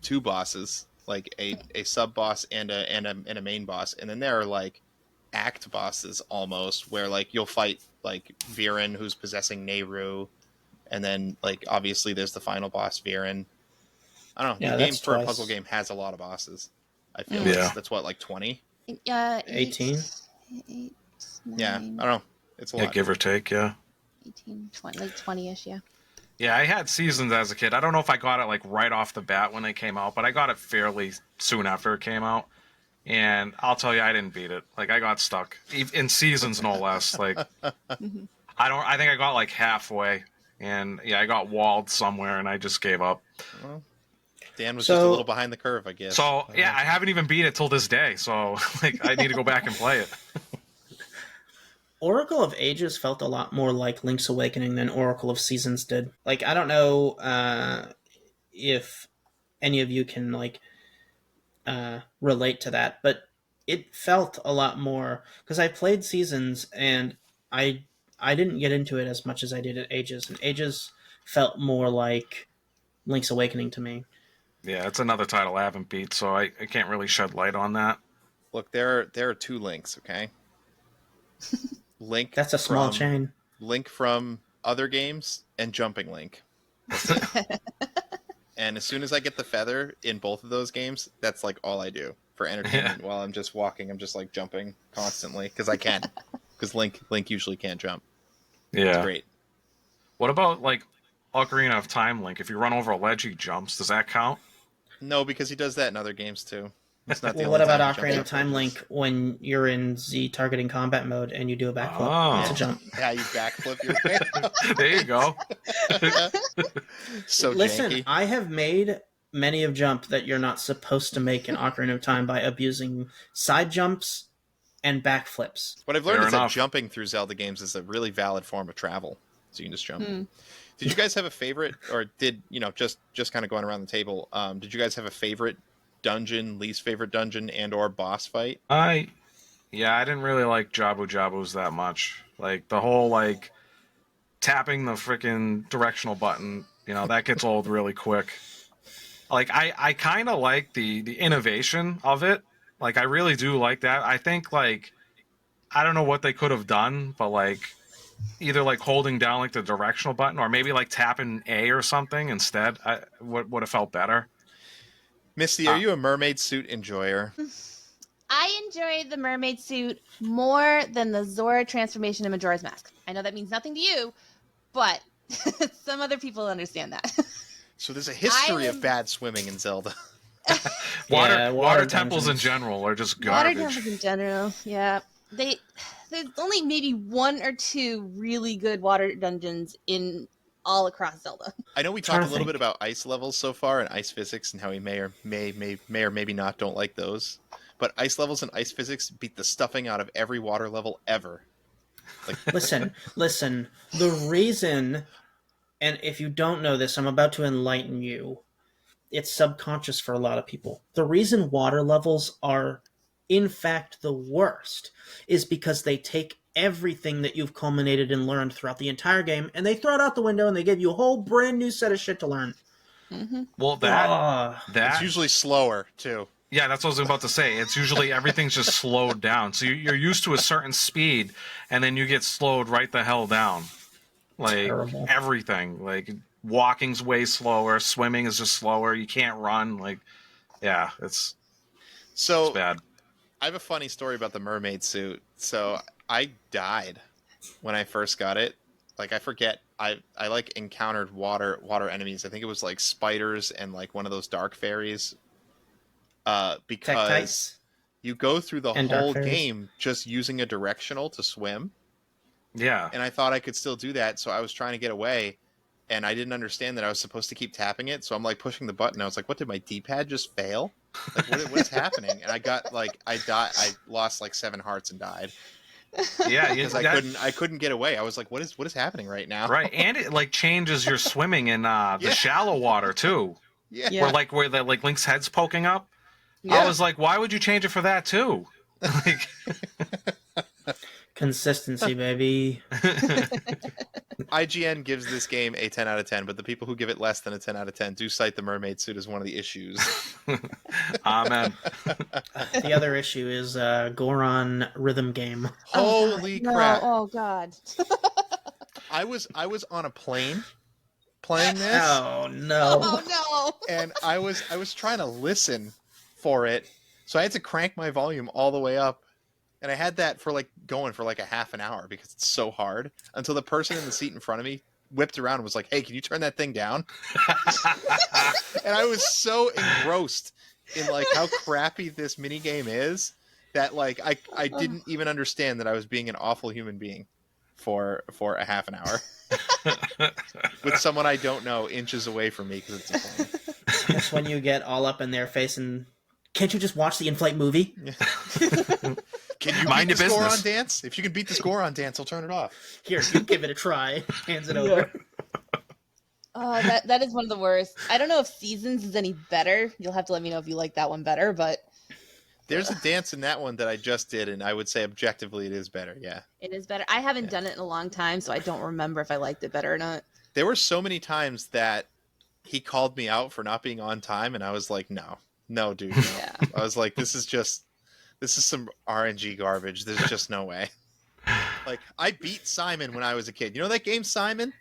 two bosses, like a sub boss and a main boss, and then there are act bosses almost, where you'll fight Viren, who's possessing Nehru, and then obviously there's the final boss, Viren. I don't know. Yeah, the game for twice. a puzzle game has a lot of bosses. I feel that's what 20. 18. 8, 9, Yeah, I don't know. It's a lot. Give or take. Yeah. 18, 20, 20-ish. Yeah. Yeah, I had Seasons as a kid. I don't know if I got it right off the bat when they came out, but I got it fairly soon after it came out. And I'll tell you, I didn't beat it. I got stuck in Seasons, no less. I think I got halfway, and I got walled somewhere, and I just gave up. Well, Dan was just a little behind the curve, I guess. So I haven't even beat it till this day. So I need to go back and play it. Oracle of Ages felt a lot more like Link's Awakening than Oracle of Seasons did. I don't know if any of you can relate to that, but it felt a lot more, because I played Seasons and I didn't get into it as much as I did at Ages, and Ages felt more like Link's Awakening to me. Yeah, it's another title I haven't beat, so I can't really shed light on that. Look, there are two Links, okay? Link. That's a small chain. Link from other games and Jumping Link. And as soon as I get the feather in both of those games, that's all I do for entertainment. While I'm just walking, I'm just jumping constantly because I can. Because Link usually can't jump. Yeah, it's great. What about Ocarina of Time Link? If you run over a ledge, he jumps. Does that count? No, because he does that in other games too. It's not the well, what about Ocarina of Time Link when you're in Z targeting combat mode and you do a backflip? Oh. It's a jump. Yeah, you backflip your way. There you go. So listen, janky. I have made many of jump that you're not supposed to make in Ocarina of Time by abusing side jumps and backflips. What I've learned Fair is enough. that jumping through Zelda games is a really valid form of travel. So you can just jump. Did you guys have a favorite, or did, just kind of going around the table, did you guys have a favorite dungeon, least favorite dungeon, and or boss fight? I didn't really like Jabu Jabus that much. The whole tapping the freaking directional button, that gets old really quick. I kind of like the innovation of it. I really do like that. I think I don't know what they could have done, but either holding down the directional button, or maybe tapping A or something instead would have felt better. Misty, are you a mermaid suit enjoyer? I enjoy the mermaid suit more than the Zora transformation in Majora's Mask. I know that means nothing to you, but some other people understand that. So there's a history of bad swimming in Zelda. Water temples in dungeons. general are just Water garbage. temples in general, yeah. There's only maybe 1 or 2 really good water dungeons in all across Zelda. I know we talked a little bit about ice levels so far and ice physics and how we may or maybe not don't like those. But ice levels and ice physics beat the stuffing out of every water level ever. Like, listen. The reason, and if you don't know this, I'm about to enlighten you. It's subconscious for a lot of people. The reason water levels are, in fact, the worst is because they take everything that you've culminated and learned throughout the entire game, and they throw it out the window, and they give you a whole brand new set of shit to learn. Mm-hmm. Well, that it's usually slower too. Yeah, that's what I was about to say. It's usually everything's just slowed down. So you're used to a certain speed, and then you get slowed right the hell down. Like Terrible. everything. Like walking's way slower, swimming is just slower. You can't run. Like, yeah, it's bad. I have a funny story about the mermaid suit. So I died when I first got it. Like I forget. I like encountered water enemies. I think it was like spiders and like one of those dark fairies. Because you go through the whole game just using a directional to swim. Yeah. And I thought I could still do that, so I was trying to get away, and I didn't understand that I was supposed to keep tapping it, so I'm like pushing the button. I was like, what, did my D-pad just fail? Like, what is happening? And I got like, I lost like 7 hearts and died. Yeah, because I couldn't get away. I was like, what is happening right now? Right, and it like changes your swimming in the shallow water too. Yeah. Where the like Link's head's poking up. Yeah. I was like, why would you change it for that too? Like consistency, baby. IGN gives this game a 10 out of 10, but the people who give it less than a 10 out of 10 do cite the mermaid suit as one of the issues. Amen. The other issue is Goron rhythm game. Holy crap. Oh god. I was on a plane playing this. Oh no. Oh no. And I was trying to listen for it. So I had to crank my volume all the way up. And I had that for like going for like a half an hour because it's so hard until the person in the seat in front of me whipped around and was like, hey, can you turn that thing down? And I was so engrossed in like how crappy this mini game is that like I didn't even understand that I was being an awful human being for a half an hour with someone I don't know inches away from me because it's a plane. That's when you get all up in their face and can't you just watch the in-flight movie? Can you mind beat the your score business? on dance? If you can beat the score on dance, I'll turn it off. Here, you give it a try. Hands it over. Oh, that is one of the worst. I don't know if Seasons is any better. You'll have to let me know if you like that one better, but there's a dance in that one that I just did, and I would say objectively it is better, yeah. It is better. I haven't done it in a long time, so I don't remember if I liked it better or not. There were so many times that he called me out for not being on time, and I was like, no, dude, no. Yeah. I was like, this is some RNG garbage. There's just no way. Like, I beat Simon when I was a kid. You know that game, Simon?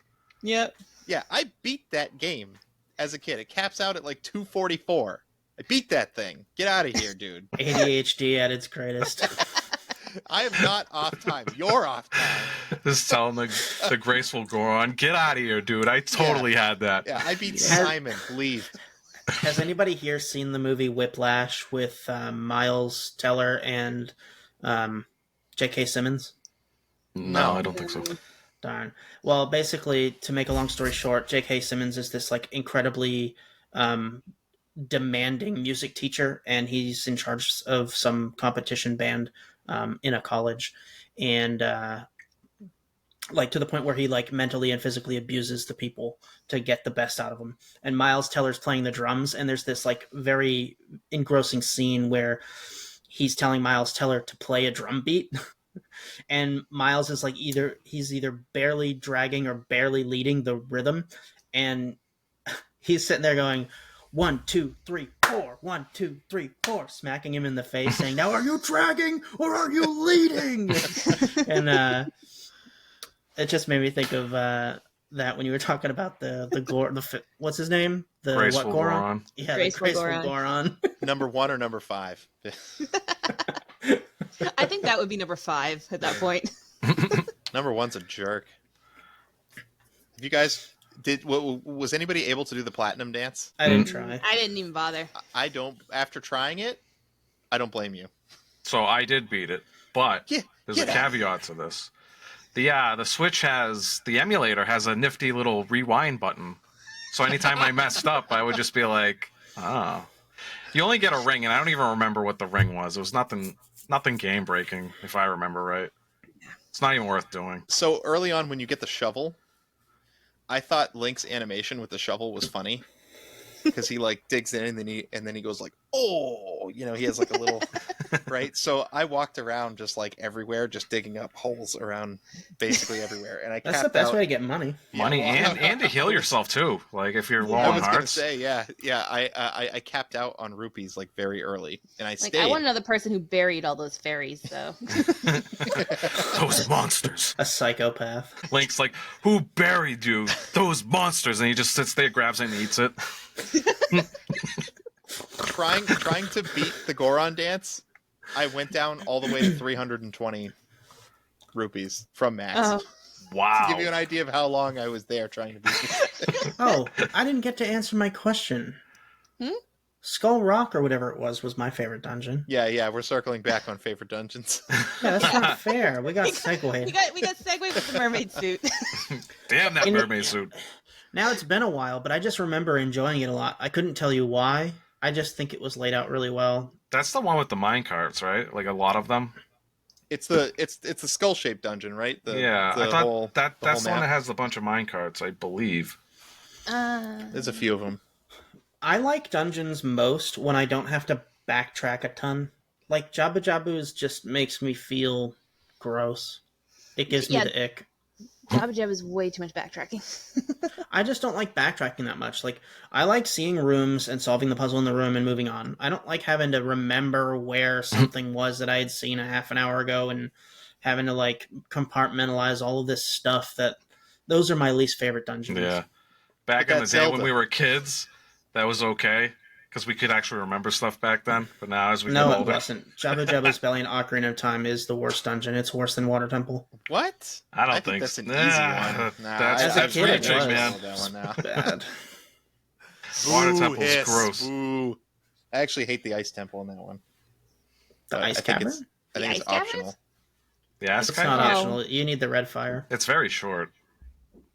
Yep. Yeah, I beat that game as a kid. It caps out at like 244. I beat that thing. Get out of here, dude. ADHD at its greatest. I am not off time. You're off time. Just telling the graceful Goron, get out of here, dude. I totally had that. Yeah, I beat Simon. Leave. Has anybody here seen the movie Whiplash with Miles Teller and J.K. Simmons? No, I don't think so. Darn. Well, basically, to make a long story short, J.K. Simmons is this like incredibly demanding music teacher, and he's in charge of some competition band in a college, and like to the point where he like mentally and physically abuses the people to get the best out of them. And Miles Teller's playing the drums, and there's this like very engrossing scene where he's telling Miles Teller to play a drum beat. And Miles is like either barely dragging or barely leading the rhythm, and he's sitting there going 1 2 3 4 1 2 3 4, smacking him in the face saying, now are you dragging or are you leading? And it just made me think of that when you were talking about what's his name? The Graceful what Goron? Goron. Yeah, Graceful the graceful Goron. Goron. Number 1 or number 5? I think that would be number 5 at that point. Number 1's a jerk. Have you guys was anybody able to do the platinum dance? I didn't try. I didn't even bother. I don't. After trying it, I don't blame you. So I did beat it, but there's a get out. caveat to this. The Switch the emulator has a nifty little rewind button. So anytime I messed up, I would just be like, oh. You only get a ring, and I don't even remember what the ring was. It was nothing game breaking, if I remember right. It's not even worth doing. So early on, when you get the shovel, I thought Link's animation with the shovel was funny because he like digs in and then he goes like, oh, he has like a little right. So I walked around just like everywhere, just digging up holes around basically everywhere, and That's the best way to get money. Money and to heal yourself too. Like if you're low I on was gonna hearts. say, yeah. I capped out on rupees like very early, and I Like, stayed. I want to know the person who buried all those fairies, so. Those monsters. A psychopath. Link's like, who buried you? Those monsters. And he just sits there, grabs it, and eats it. trying to beat the Goron dance. I went down all the way to 320 rupees from max. Oh. Wow. To give you an idea of how long I was there trying to beat this. Oh, I didn't get to answer my question. Skull Rock or whatever it was my favorite dungeon. Yeah, we're circling back on favorite dungeons. Yeah, that's not fair. We got segued. We got segued with the mermaid suit. Damn that mermaid suit. Now it's been a while, but I just remember enjoying it a lot. I couldn't tell you why. I just think it was laid out really well. That's the one with the mine carts, right? Like a lot of them. It's the skull shaped dungeon, right? I thought that's the one map. that has a bunch of mine carts, I believe. There's a few of them. I like dungeons most when I don't have to backtrack a ton. Like Jabba Jabu's just makes me feel gross. It gives me the ick. Jabba Jabba is way too much backtracking. I just don't like backtracking that much. Like, I like seeing rooms and solving the puzzle in the room and moving on. I don't like having to remember where something was that I had seen a half an hour ago and having to, like, compartmentalize all of this stuff. Those are my least favorite dungeons. Yeah. Back in the day when we were kids, that was okay. Because we could actually remember stuff back then. But now as we get older... No, it wasn't. Jabba Jabba's Belly and Ocarina of Time is the worst dungeon. It's worse than Water Temple. What? I don't think think that's an so. easy one. That's kid, it reaching, was. man. That one now. Bad. Water Boo, Temple's hiss, gross. boo. I actually hate the ice temple in that one. The But Ice I think Cavern? it's I think The it's ice caverns? optional. Yeah, It's kind not of. optional. You need the red fire. It's very short.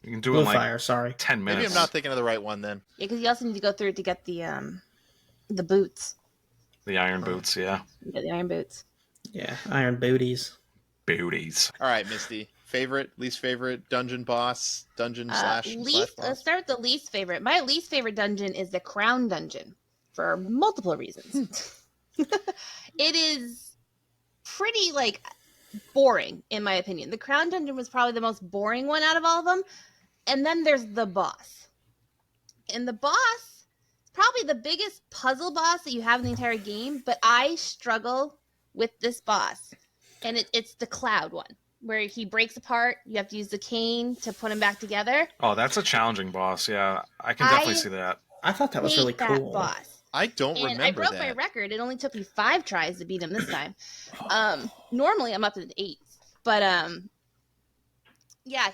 You can do it Blue in like fire, sorry. 10 minutes. Maybe I'm not thinking of the right one then. Yeah, because you also need to go through it to get the boots. The iron boots, yeah. You get the iron boots. Yeah, iron booties. Booties. All right, Misty. Favorite, least favorite dungeon boss, dungeon slash Let's boss. start with the least favorite. My least favorite dungeon is the Crown Dungeon for multiple reasons. It is pretty boring in my opinion. The Crown Dungeon was probably the most boring one out of all of them. And then there's the boss. And the boss is probably the biggest puzzle boss that you have in the entire game, but I struggle with this boss. And it's the cloud one, where he breaks apart. You have to use the cane to put him back together. Oh, that's a challenging boss, yeah. I can definitely see that. I thought that was really Hate that cool. boss. I don't And remember I broke that. my record. It only took me 5 tries to beat him this time. Normally I'm up to 8, but yeah,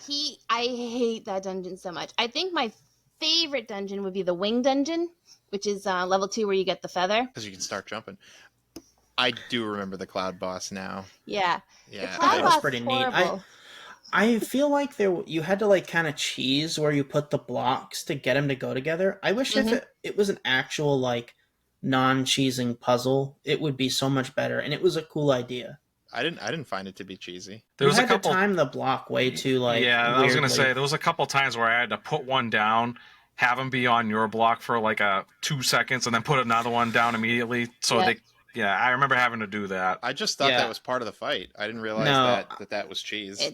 I hate that dungeon so much. I think my favorite dungeon would be the Wing Dungeon, which is level 2 where you get the feather. Because you can start jumping. I do remember the cloud boss now. Yeah, Yeah, cloud That was boss pretty is neat. horrible. I feel like you had to kind of cheese where you put the blocks to get them to go together. I wish if it was an actual non-cheesing puzzle, it would be so much better, and it was a cool idea. I didn't find it to be cheesy. There You was a had couple. to time the block way too Yeah, I was gonna weirdly. say there was a couple times where I had to put one down, have him be on your block for 2 seconds, and then put another one down immediately. So Yeah. yeah, I remember having to do that. I just thought Yeah. that was part of the fight. I didn't realize No. that was cheese.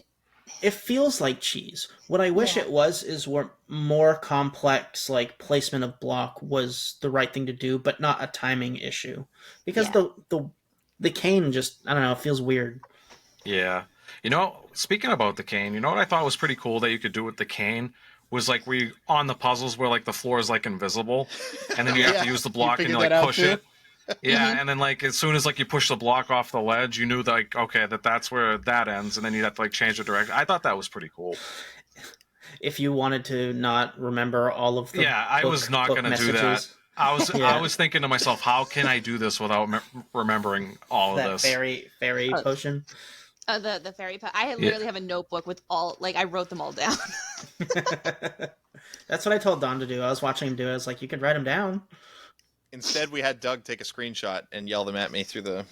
It feels like cheese. What I wish Yeah. it was is where more complex placement of block was the right thing to do, but not a timing issue. Because the cane just, I don't know, it feels weird. Yeah. Speaking about the cane, you know what I thought was pretty cool that you could do with the cane was like where you on the puzzles where like the floor is like invisible, and then you have Yeah, to use the you block and figured you like that out push too? it. Yeah, and then like as soon as like you push the block off the ledge, you knew like okay that's where that ends, and then you have to like change the direction. I thought that was pretty cool. If you wanted to not remember all of the Yeah, I was not book gonna do that. messages, I Yeah. was thinking to myself, how can I do this without remembering all of that this? fairy Oh. potion. The fairy. I Yeah. literally have a notebook with all, like, I wrote them all down. That's what I told Don to do. I was watching him do it. I was like, you could write them down. Instead, we had Doug take a screenshot and yell them at me through the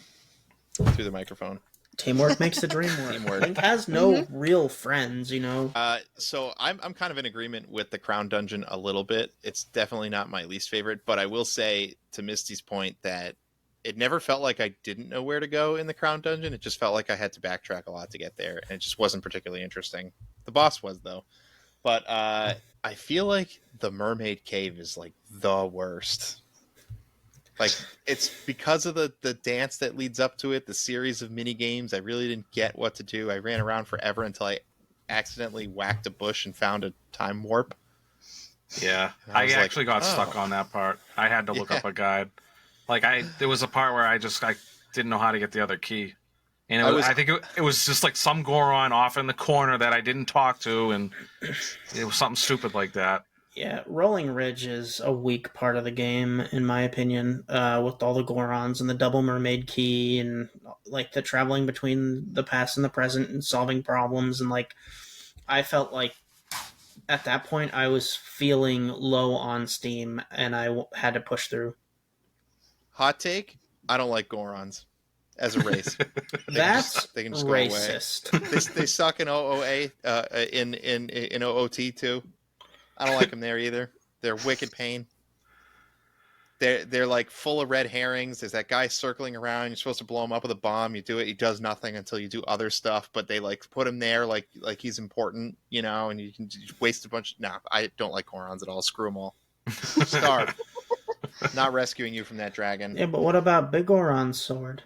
microphone. Teamwork makes the dream work. Teamwork. Link has no real friends, you know. So I'm kind of in agreement with the Crown Dungeon a little bit. It's definitely not my least favorite, but I will say to Misty's point that it never felt like I didn't know where to go in the Crown Dungeon. It just felt like I had to backtrack a lot to get there, and it just wasn't particularly interesting. The boss was, though. But I feel like the Mermaid Cave is like the worst. Like, it's because of the dance that leads up to it, the series of mini games. I really didn't get what to do. I ran around forever until I accidentally whacked a bush and found a time warp. Yeah, And I I was actually like, got stuck oh. on that part. I had to look Yeah. up a guide. Like there was a part where I didn't know how to get the other key, and I think it was just like some Goron off in the corner that I didn't talk to, and it was something stupid like that. Yeah, Rolling Ridge is a weak part of the game, in my opinion, with all the Gorons and the double mermaid key and like the traveling between the past and the present and solving problems. And like, I felt like at that point I was feeling low on steam and I had to push through. Hot take: I don't like Gorons as a race. That's they can just go away. racist. They suck in OOA, in OOT too. I don't like them there either. They're wicked pain. They're like full of red herrings. There's that guy circling around. You're supposed to blow him up with a bomb. You do it. He does nothing until you do other stuff. But they like put him there like he's important, you know. And you can just waste a bunch. No, I don't like Gorons at all. Screw them all. Starve. Not rescuing you from that dragon. Yeah, but what about Big Goron's sword?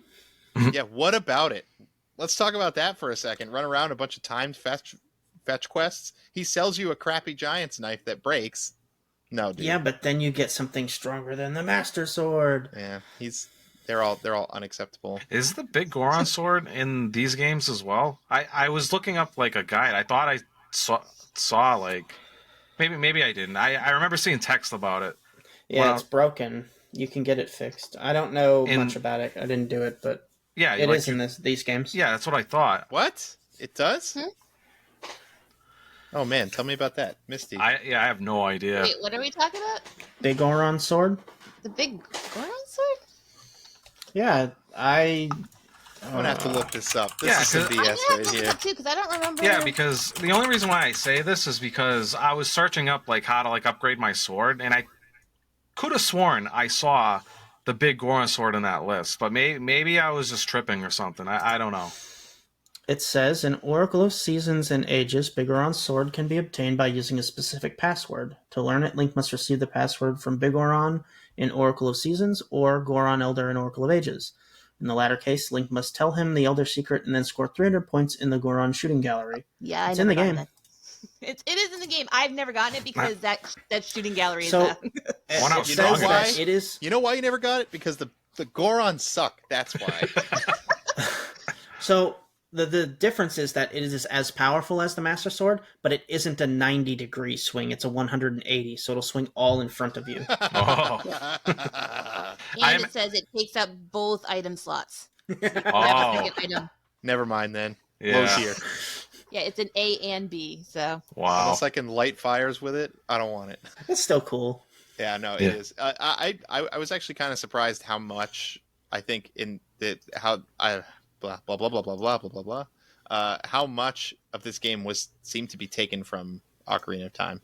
Yeah, what about it? Let's talk about that for a second. Run around a bunch of timed fetch quests. He sells you a crappy giant's knife that breaks. No, dude. Yeah, but then you get something stronger than the Master Sword. Yeah, they're all unacceptable. Is the big Goron sword in these games as well? I was looking up like a guide. I thought I saw like maybe I didn't. I remember seeing text about it. Yeah, Well, it's broken. You can get it fixed. I don't know much about it. I didn't do it, but yeah, it like is in these games. Yeah, that's what I thought. What? It does? Oh man, tell me about that, Misty. I have no idea. Wait, what are we talking about? Big Goron sword? The big Goron sword? Yeah, I'm gonna have to look this up. This Yeah, is some I'm gonna BS have to right look it here. up too, because I don't remember. Yeah, because the only reason why I say this is because I was searching up like how to like upgrade my sword, and I could have sworn I saw the big Goron sword in that list, but maybe I was just tripping or something. I don't know. It says, in Oracle of Seasons and Ages, Big Goron's sword can be obtained by using a specific password. To learn it, Link must receive the password from Big Goron in Oracle of Seasons or Goron Elder in Oracle of Ages. In the latter case, Link must tell him the Elder secret and then score 300 points in the Goron shooting gallery. Yeah, It's in the game. It is in the game. I've never gotten it because that shooting gallery is So, that. One out it strong. says that it is... You know why you never got it? Because the Gorons suck. That's why. So... The difference is that it is as powerful as the Master Sword, but it isn't a 90-degree swing. It's a 180, so it'll swing all in front of you. Oh. And it says it takes up both item slots. Oh, Second item. Never mind then. yeah. Low tier. Yeah, it's an A and B, so. Wow. Unless I can light fires with it, I don't want it. It's still cool. Yeah, no, Yeah. it is. I was actually kind of surprised how much I think in that how I blah blah blah blah blah blah blah blah blah. How much of this game seemed to be taken from Ocarina of Time?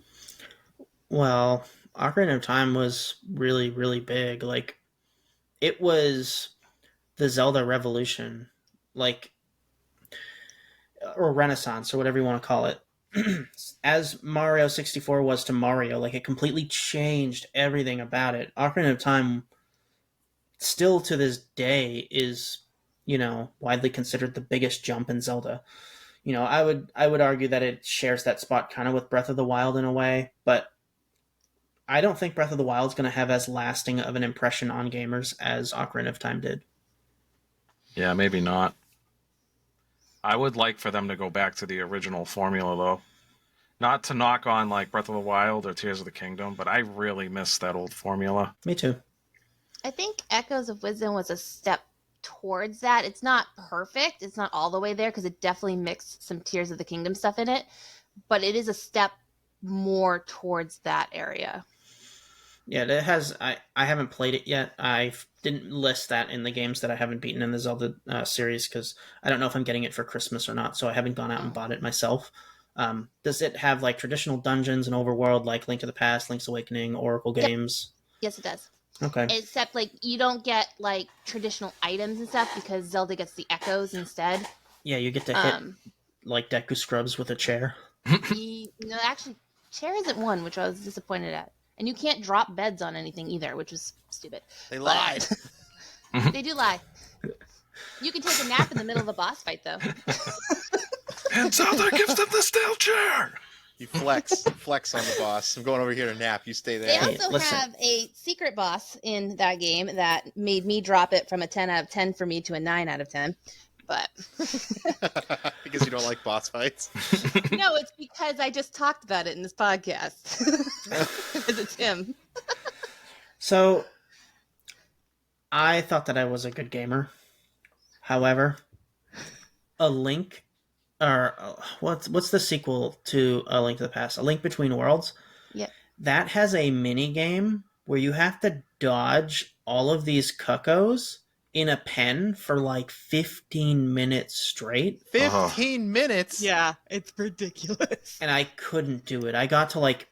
Well, Ocarina of Time was really, really big. Like, it was the Zelda revolution, like, or Renaissance, or whatever you want to call it. As Mario 64 was to Mario, like, it completely changed everything about it. Ocarina of Time, still to this day, is, you know, widely considered the biggest jump in Zelda. I would argue that it shares that spot kind of with Breath of the Wild in a way, but I don't think Breath of the Wild is going to have as lasting of an impression on gamers as Ocarina of Time did. Yeah, maybe not. I would like for them to go back to the original formula, though. Not to knock on like Breath of the Wild or Tears of the Kingdom, but I really miss that old formula. Me too. I think Echoes of Wisdom was a step towards that. It's not perfect. It's not all the way there because it definitely mixed some Tears of the Kingdom stuff in it, but it is a step more towards that area. Yeah, it has. I haven't played it yet. I didn't list that in the games that I haven't beaten in the Zelda series because I don't know if I'm getting it for Christmas or not, so I haven't gone out and bought it myself. Does it have like traditional dungeons and overworld like Link to the Past, Link's Awakening, Oracle games? Yes, it does. Okay. Except like you don't get like traditional items and stuff because Zelda gets the echoes instead. Yeah, you get to hit like Deku Scrubs with a chair. No, actually, chair isn't one, which I was disappointed at. And you can't drop beds on anything either, which was stupid. They lied. They do lie. You can take a nap in the middle of a boss fight, though. And Zelda gives them the steel chair! You flex on the boss. I'm going over here to nap. You stay They there. also listen. have a secret boss in that game that made me drop it from a 10 out of 10 for me to a 9 out of 10. But Because you don't like boss fights. no, it's because I just talked about it in this podcast. Because it's him. So, I thought that I was a good gamer. However, A Link, or what's the sequel to A Link to the Past? A Link Between Worlds? Yep. That has a mini game where you have to dodge all of these cuckoos in a pen for like 15 minutes straight. 15 minutes? Yeah, it's ridiculous. And I couldn't do it. I got to like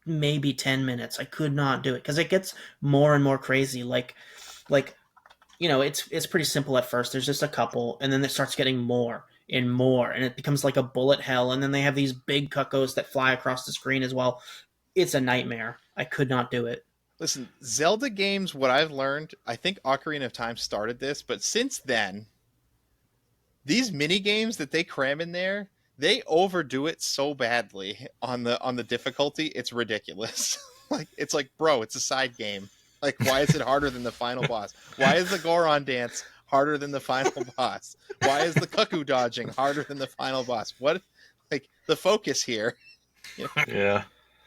maybe 10 minutes. I could not do it because it gets more and more crazy. Like it's pretty simple at first. There's just a couple, and then it starts getting more and more, and it becomes like a bullet hell. And then they have these big cuckoos that fly across the screen as well. It's a nightmare. I could not do it. Listen, Zelda games, what I've learned, I think Ocarina of Time started this, but since then, these mini games that they cram in there, they overdo it so badly on the difficulty, it's ridiculous. It's like, bro, it's a side game. Like, why is it harder than the final boss? Why is the Goron dance harder than the final boss? Why is the cuckoo dodging harder than the final boss? What, like, the focus here? Yeah.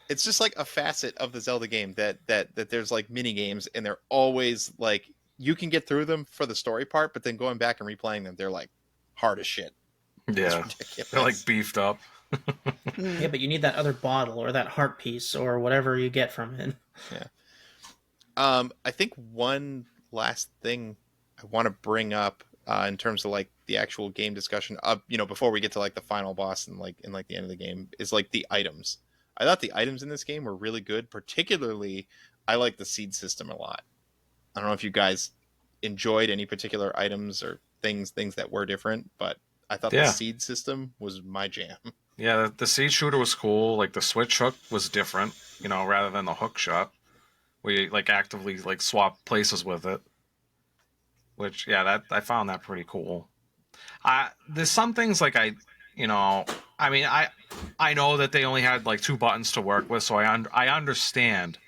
It's just like a facet of the Zelda game that there's like mini games, and they're always like, you can get through them for the story part, but then going back and replaying them, they're like hard as shit. Yeah. They're like beefed up. Yeah, but you need that other bottle or that heart piece or whatever you get from it. Yeah. I think one last thing I want to bring up in terms of like the actual game discussion, before we get to like the final boss and like in like the end of the game, is like the items. I thought the items in this game were really good. Particularly, I like the seed system a lot. I don't know if you guys enjoyed any particular items or things that were different, but I thought the seed system was my jam. Yeah, the seed shooter was cool. Like the switch hook was different, rather than the hook shot. We like actively like swap places with it. Which I found that pretty cool. There's some things like I know that they only had like 2 buttons to work with, so I understand.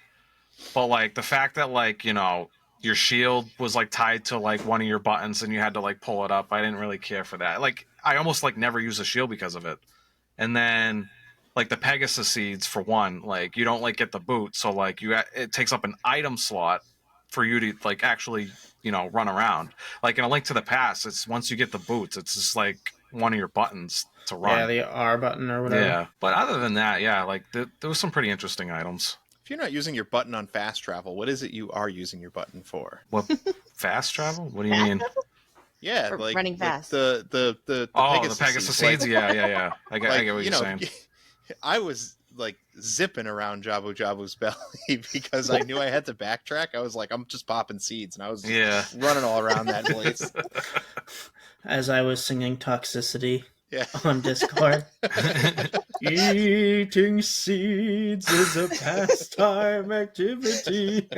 But like the fact that like, your shield was like tied to like one of your buttons and you had to like pull it up, I didn't really care for that. Like I almost like never use a shield because of it. And then like the Pegasus seeds for one, like you don't like get the boot, so like it takes up an item slot for you to like actually, run around. Like in A Link to the Past, it's once you get the boots, it's just like one of your buttons to run. Yeah, the R button or whatever. Yeah, but other than that, like there was some pretty interesting items. If you're not using your button on fast travel, what is it you are using your button for? What, fast travel? What do you mean? Yeah, For like running fast. Like the Pegasus seeds. Like, Yeah. I get what you're saying. I was like zipping around Jabu Jabu's belly because I knew I had to backtrack. I was like, I'm just popping seeds, and I was just running all around that place. As I was singing Toxicity Yeah. on Discord. Eating seeds is a pastime activity.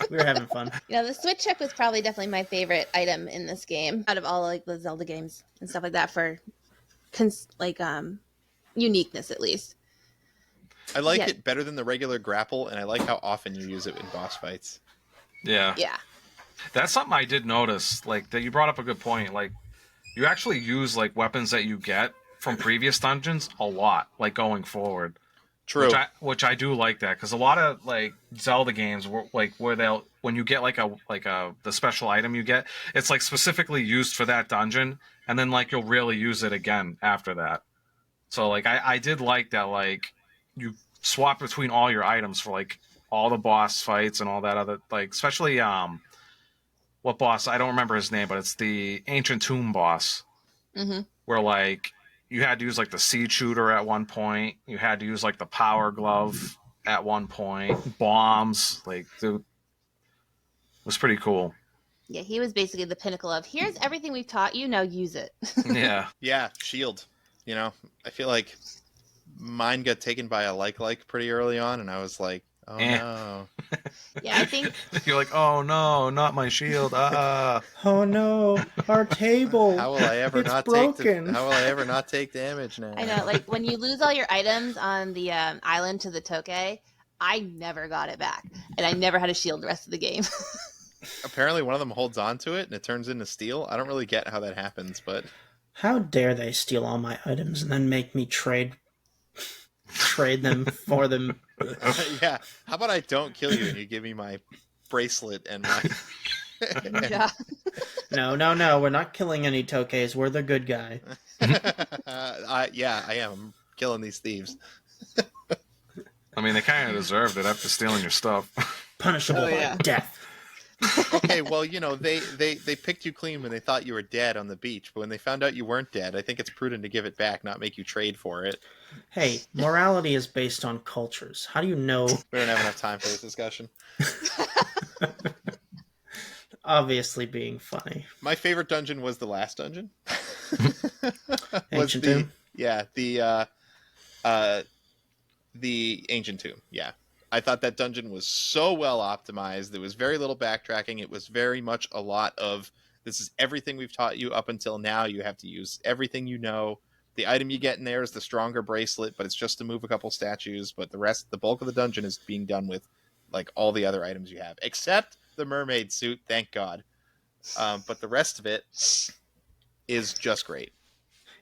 We were having fun. The switch hook was probably definitely my favorite item in this game out of all like the Zelda games and stuff like that for uniqueness at least. I like Yeah. it better than the regular grapple, and I like how often you use it in boss fights. Yeah. Yeah. That's something I did notice. Like that, you brought up a good point. Like you actually use like weapons that you get from previous dungeons a lot, like going forward. True. Which I do like that, because a lot of like Zelda games where they'll, when you get like the special item you get, it's like specifically used for that dungeon, and then like you'll really use it again after that. So like I did like that, like you swap between all your items for like all the boss fights and all that other, like especially what boss, I don't remember his name, but it's the ancient tomb boss. Mm-hmm. Where like you had to use like the seed shooter at one point, you had to use like the power glove at one point, bombs, like dude, it was pretty cool. Yeah, he was basically the pinnacle of, here's everything we've taught you, now use it. Yeah. Yeah, shield. You know, I feel like mine got taken by a like pretty early on, and I was like, oh no. Yeah, I think You're like, oh no, not my shield. Oh no, our table. How will I ever It's not broken. how will I ever not take damage now? I know, like when you lose all your items on the island to the Toke, I never got it back, and I never had a shield the rest of the game. Apparently, one of them holds on to it and it turns into steel. I don't really get how that happens, but How dare they steal all my items and then make me trade them for them? yeah. How about I don't kill you and you give me my bracelet and my. Yeah. No, we're not killing any Tokes. We're the good guy. Yeah, I am. I'm killing these thieves. I mean, they kind of deserved it after stealing your stuff. Punishable by death. Okay, well, you know, they picked you clean when they thought you were dead on the beach, but when they found out you weren't dead, I think it's prudent to give it back, not make you trade for it. Hey, morality is based on cultures. How do you know? We don't have enough time for this discussion. Obviously being funny. My favorite dungeon was the last dungeon. Ancient Tomb? Yeah, the Ancient Tomb, yeah. I thought that dungeon was so well optimized. There was very little backtracking. It was very much a lot of, this is everything we've taught you up until now. You have to use everything you know. The item you get in there is the stronger bracelet, but it's just to move a couple statues. But the bulk of the dungeon is being done with like all the other items you have, except the mermaid suit, thank God. But the rest of it is just great.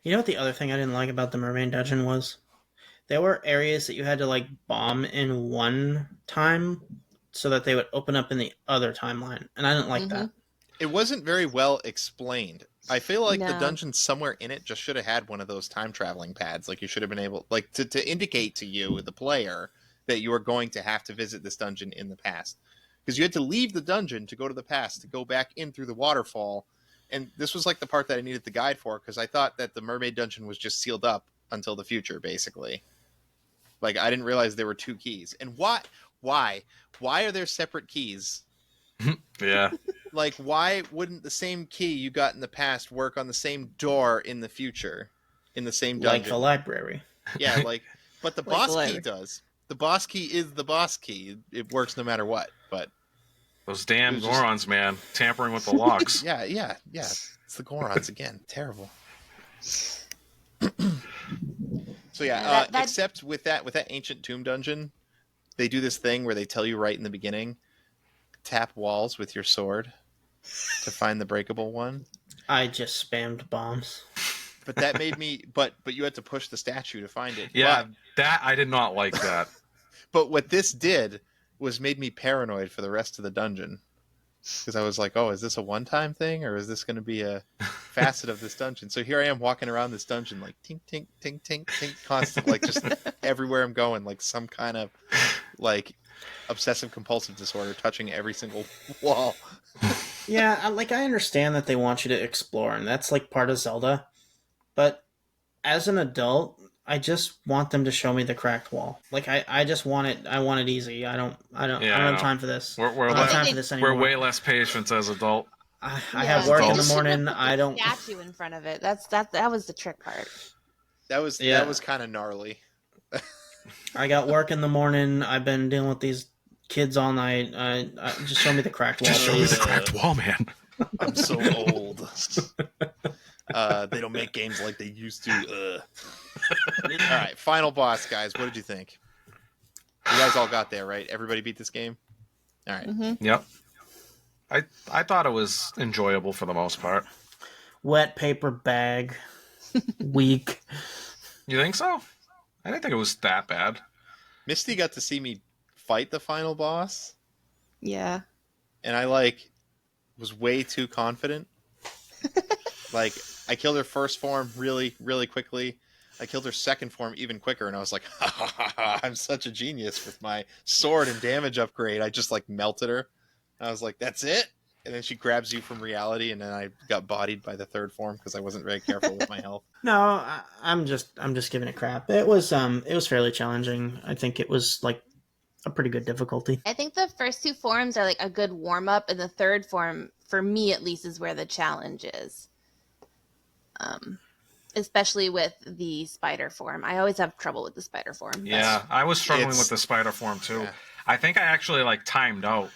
You know what the other thing I didn't like about the mermaid dungeon was? There were areas that you had to like bomb in one time so that they would open up in the other timeline, and I didn't like that. It wasn't very well explained. I feel like the No. dungeon somewhere in it just should have had one of those time traveling pads. Like you should have been able, like to indicate to you, the player, that you are going to have to visit this dungeon in the past. Because you had to leave the dungeon to go to the past, to go back in through the waterfall. And this was like the part that I needed the guide for, because I thought that the mermaid dungeon was just sealed up until the future, basically. Like, I didn't realize there were two keys. And why are there separate keys? Yeah. Like, why wouldn't the same key you got in the past work on the same door in the future, in the same dungeon? Like the library. Yeah, like, but the Like boss the key library. does. The boss key is the boss key. It works no matter what. But Those damn It was just- Gorons, man, tampering with the locks. yeah. It's the Gorons again. Terrible. So yeah, That- except with that ancient tomb dungeon, they do this thing where they tell you right in the beginning, tap walls with your sword to find the breakable one. I just spammed bombs. But that made me. But you had to push the statue to find it. Yeah, that I did not like that. But what this did was made me paranoid for the rest of the dungeon. Because I was like, oh, is this a one-time thing, or is this going to be a facet of this dungeon? So here I am walking around this dungeon like tink, tink, tink, tink, tink, constant, like just everywhere I'm going, like some kind of like obsessive compulsive disorder, touching every single wall. Yeah, I understand that they want you to explore, and that's like part of Zelda. But as an adult, I just want them to show me the cracked wall. Like I just want it. I want it easy. I don't have time for this. We're I don't have time for this anymore. we're way less patient as adult. I Yeah. have work in the Adults. morning. Put I the don't. statue in front of it. That was the trick part. That was Yeah. kind of gnarly. I got work in the morning. I've been dealing with these kids all night. I just show me the cracked wall, Just show me please. the cracked wall, man. I'm so old. They don't make games like they used to. All right, final boss, guys. What did you think? You guys all got there, right? Everybody beat this game? All right. Mm-hmm. Yep. I thought it was enjoyable for the most part. Wet paper bag. Weak. You think so? I didn't think it was that bad. Misty got to see me fight the final boss, Yeah. and I was way too confident. I killed her first form really, really quickly. I killed her second form even quicker, and I was like, ha ha ha ha, I'm such a genius with my sword and damage upgrade. I just melted her. I was like, that's it? And then she grabs you from reality, and then I got bodied by the third form because I wasn't very careful with my health. No, I'm just giving it crap. It was fairly challenging. I think it was a pretty good difficulty. I think the first two forms are a good warm up, and the third form, for me at least, is where the challenge is. Especially with the spider form. I always have trouble with the spider form. Yeah, I was struggling with the spider form too. Yeah. I think I actually timed out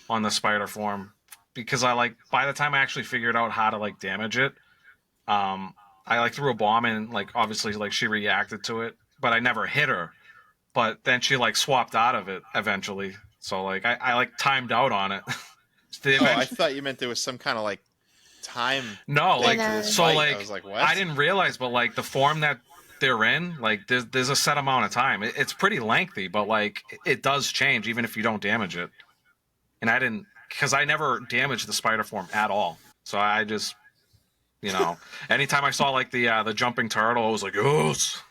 on the spider form because by the time I actually figured out how to damage it, I threw a bomb and obviously she reacted to it, but I never hit her. But then she swapped out of it eventually. So I timed out on it. I thought you meant there was some kind of time. No, so I was like, what? I didn't realize, but the form that they're in, there's a set amount of time. It's pretty lengthy, but it does change even if you don't damage it. And I didn't, because I never damaged the spider form at all. So I just, anytime I saw the jumping turtle, I was like, yes.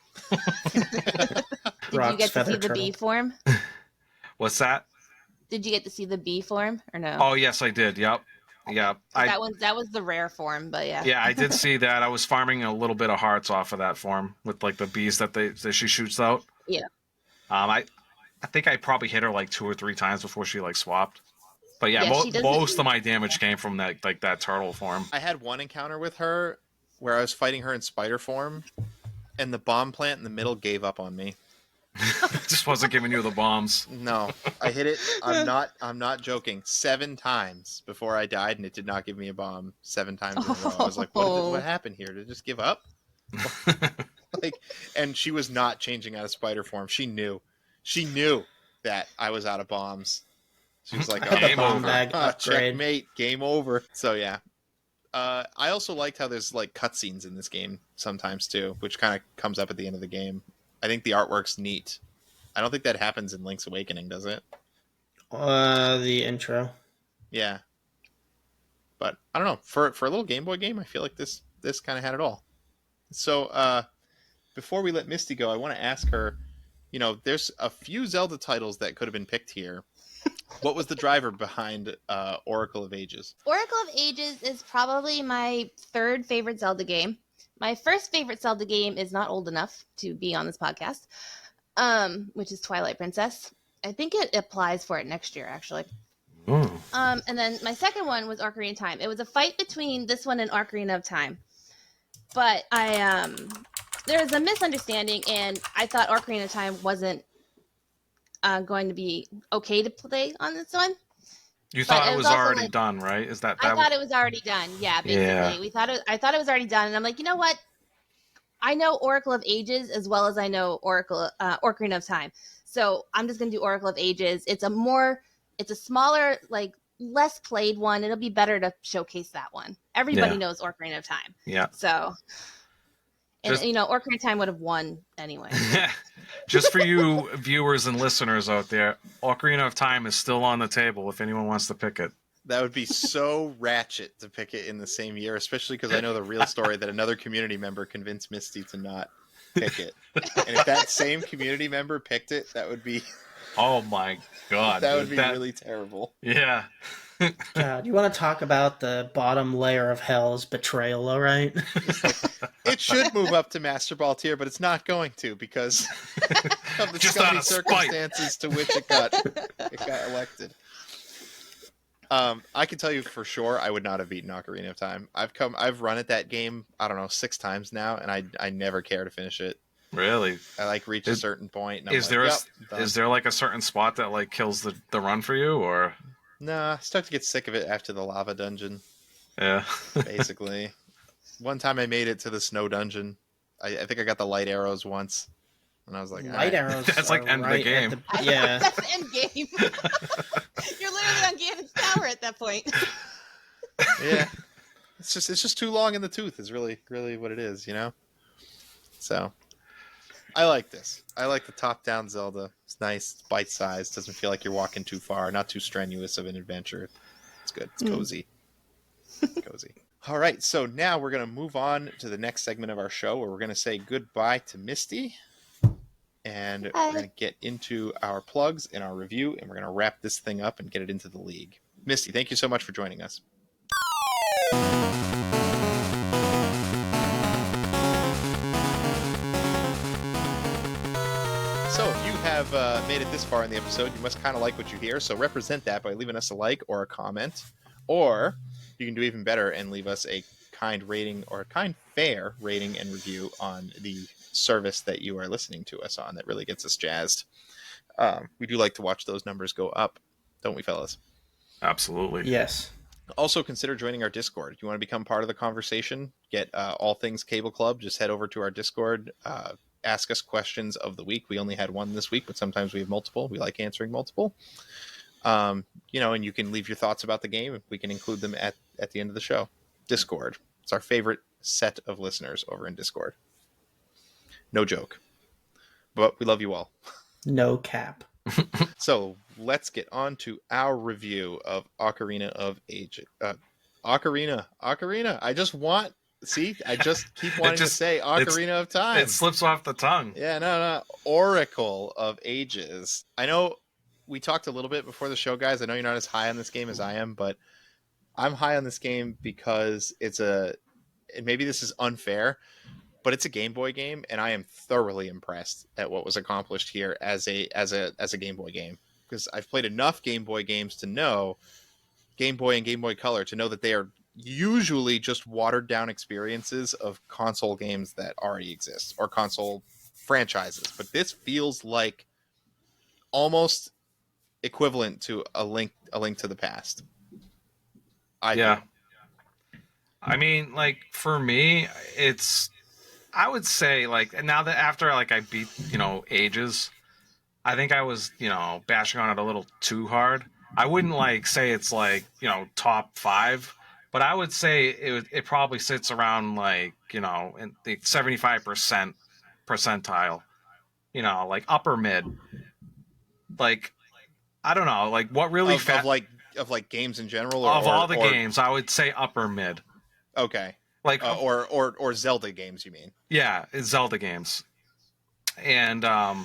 Did you get to see the bee form? What's that? Did you get to see the bee form or no? Oh yes, I did. Yep. Yeah, that was the rare form, but yeah. Yeah, I did see that. I was farming a little bit of hearts off of that form with the bees that she shoots out. Yeah. I think I probably hit her 2 or 3 times before she swapped. But yeah, most of my damage came from that that turtle form. I had one encounter with her where I was fighting her in spider form, and the bomb plant in the middle gave up on me. Just wasn't giving you the bombs. No, I hit it. I'm not joking. 7 times before I died, and it did not give me a bomb 7 times in a row. I was like, what happened here? Did it just give up? And she was not changing out of spider form. She knew that I was out of bombs. She was like, Game over. Checkmate, game over. So yeah. I also liked how there's cutscenes in this game sometimes too, which kind of comes up at the end of the game. I think the artwork's neat. I don't think that happens in Link's Awakening, does it? The intro. Yeah. But I don't know. For a little Game Boy game, I feel like this kind of had it all. So before we let Misty go, I want to ask her, there's a few Zelda titles that could have been picked here. What was the driver behind Oracle of Ages? Oracle of Ages is probably my third favorite Zelda game. My first favorite Zelda game is not old enough to be on this podcast, which is Twilight Princess. I think it applies for it next year, actually. And then my second one was Ocarina of Time. It was a fight between this one and Ocarina of Time. But there was a misunderstanding, and I thought Ocarina of Time wasn't going to be okay to play on this one. You thought it was already done, right? Is that I thought it was already done. Yeah, basically. Yeah. I thought it was already done, and I'm like, you know what? I know Oracle of Ages as well as I know Ocarina of Time. So I'm just gonna do Oracle of Ages. It's a smaller, less played one. It'll be better to showcase that one. Everybody knows Ocarina of Time. Yeah. So and Ocarina of Time would have won anyway. Just for you viewers and listeners out there, Ocarina of Time is still on the table if anyone wants to pick it. That would be so ratchet to pick it in the same year, especially because I know the real story that another community member convinced Misty to not pick it. And if that same community member picked it, that would be... Oh my god. That would be really terrible. Yeah. God, you want to talk about the bottom layer of hell's betrayal, all right? It should move up to Master Ball tier, but it's not going to because of the scummy circumstances to which it got elected. I can tell you for sure I would not have beaten Ocarina of Time. I've run at that game, I don't know, 6 times now, and I never care to finish it. Really? I reach a certain point. And is there a certain spot that kills the run for you, or? Nah, I start to get sick of it after the lava dungeon. Yeah. Basically. One time I made it to the snow dungeon. I think I got the light arrows once, and I was like, Light all right. arrows. That's like are end of the right at game. yeah. That's the end game. You're literally on Ganon's tower at that point. Yeah, it's just too long in the tooth. Is really what it is, you know. So I like this. I like the top-down Zelda. It's nice. It's bite-sized. Doesn't feel like you're walking too far. Not too strenuous of an adventure. It's good. It's cozy. Cozy. All right. So now we're going to move on to the next segment of our show where we're going to say goodbye to Misty. And we're going to get into our plugs and our review. And we're going to wrap this thing up and get it into the league. Misty, thank you so much for joining us. So if you have made it this far in the episode, you must kind of like what you hear. So represent that by leaving us a like or a comment. Or you can do even better and leave us a kind rating or a kind fair rating and review on the service that you are listening to us on. That really gets us jazzed. We do like to watch those numbers go up, don't we, fellas? Absolutely. Yes. Also, consider joining our Discord. If you want to become part of the conversation, get all things Cable Club, just head over to our Discord. Ask us questions of the week. We only had one this week, but sometimes we have multiple. We like answering multiple. And you can leave your thoughts about the game. We can include them at the end of the show. Discord. It's our favorite set of listeners over in Discord. No joke. But we love you all. No cap. So let's get on to our review of Ocarina of Ages. Ocarina. I just keep wanting to say Ocarina of Time. It slips off the tongue. Yeah, no. Oracle of Ages. I know we talked a little bit before the show, guys. I know you're not as high on this game as I am, but I'm high on this game because and maybe this is unfair, but it's a Game Boy game, and I am thoroughly impressed at what was accomplished here as a Game Boy game. Because I've played enough Game Boy games to know Game Boy and Game Boy Color to know that they are usually just watered down experiences of console games that already exist or console franchises. But this feels like almost equivalent to a link to the past. I mean, like, for me, I would say, like, now that after, like, I beat, Ages, I think I was, bashing on it a little too hard. I wouldn't, like, say it's, like, top 5, but I would say it probably sits around, like, in the 75% percentile, like, upper mid. Like, I don't know, like, what really... Of games in general? Of all the games, I would say upper mid. Okay. Like or Zelda games, you mean? Yeah, it's Zelda games. And I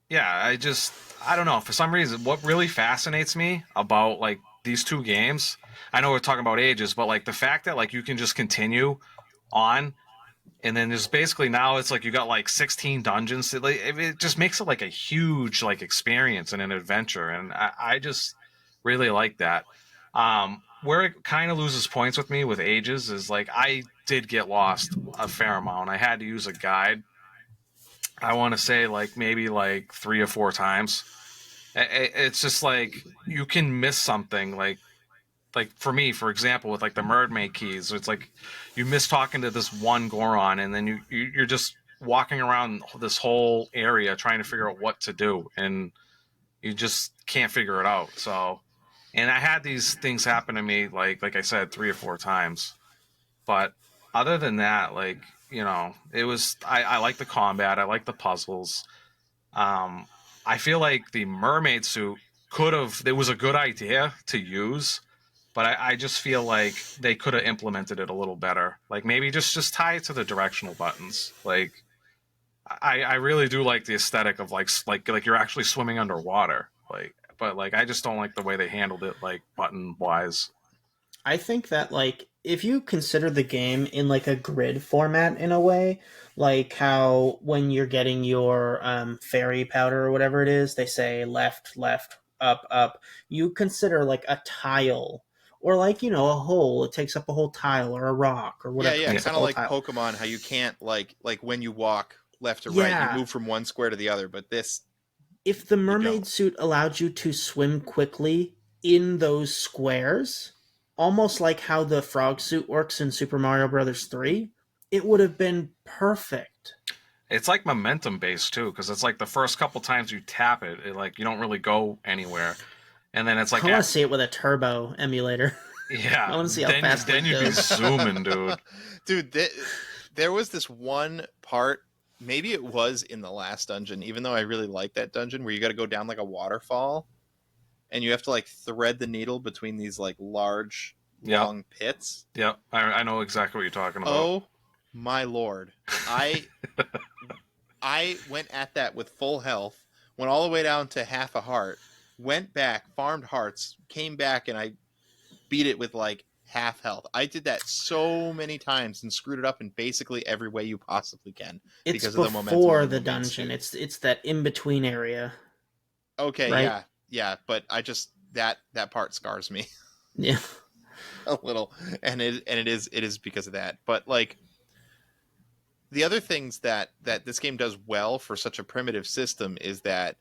don't know, for some reason what really fascinates me about like these two games, I know we're talking about Ages, but like the fact that like you can just continue on, and then there's basically now it's like you got like 16 dungeons. It just makes it like a huge like experience and an adventure, and I just really like that. Where it kind of loses points with me with Ages is like I did get lost a fair amount. I had to use a guide. I want to say like maybe like 3 or 4 times. It's just like you can miss something. Like for me, for example, with like the mermaid keys, it's like you miss talking to this one Goron, and then you're just walking around this whole area trying to figure out what to do, and you just can't figure it out. So. And I had these things happen to me, like I said, 3 or 4 times. But other than that, like, it was, I like the combat. I like the puzzles. I feel like the mermaid suit it was a good idea to use, but I just feel like they could have implemented it a little better. Like maybe just tie it to the directional buttons. Like, I really do like the aesthetic of like you're actually swimming underwater. But like I just don't like the way they handled it, like button wise. I think that like if you consider the game in like a grid format in a way, like how when you're getting your fairy powder or whatever it is, they say left, left, up. You consider like a tile or like a hole. It takes up a whole tile or a rock or whatever. Yeah, kind of like tile. Pokemon, how you can't like when you walk left or right, you move from one square to the other. But this. If the mermaid suit allowed you to swim quickly in those squares, almost like how the frog suit works in Super Mario Brothers 3, it would have been perfect. It's like momentum based too, because it's like the first couple times you tap it, like you don't really go anywhere, and then it's like, I want to see it with a turbo emulator. I yeah, want to see how then fast then it you'd be goes. zooming, dude. Dude, there was this one part, maybe it was in the last dungeon, even though I really like that dungeon, where you got to go down like a waterfall, and you have to like thread the needle between these like large, Yep. long pits. Yep, I know exactly what you're talking about. Oh my lord. I went at that with full health, went all the way down to half a heart, went back, farmed hearts, came back, and I beat it with like half health. I did that so many times and screwed it up in basically every way you possibly can It's because of the momentum before on the main dungeon. suit. It's that in between area. Okay, right? yeah, but I just that part scars me Yeah. a little, and it is because of that. But like the other things that this game does well for such a primitive system is that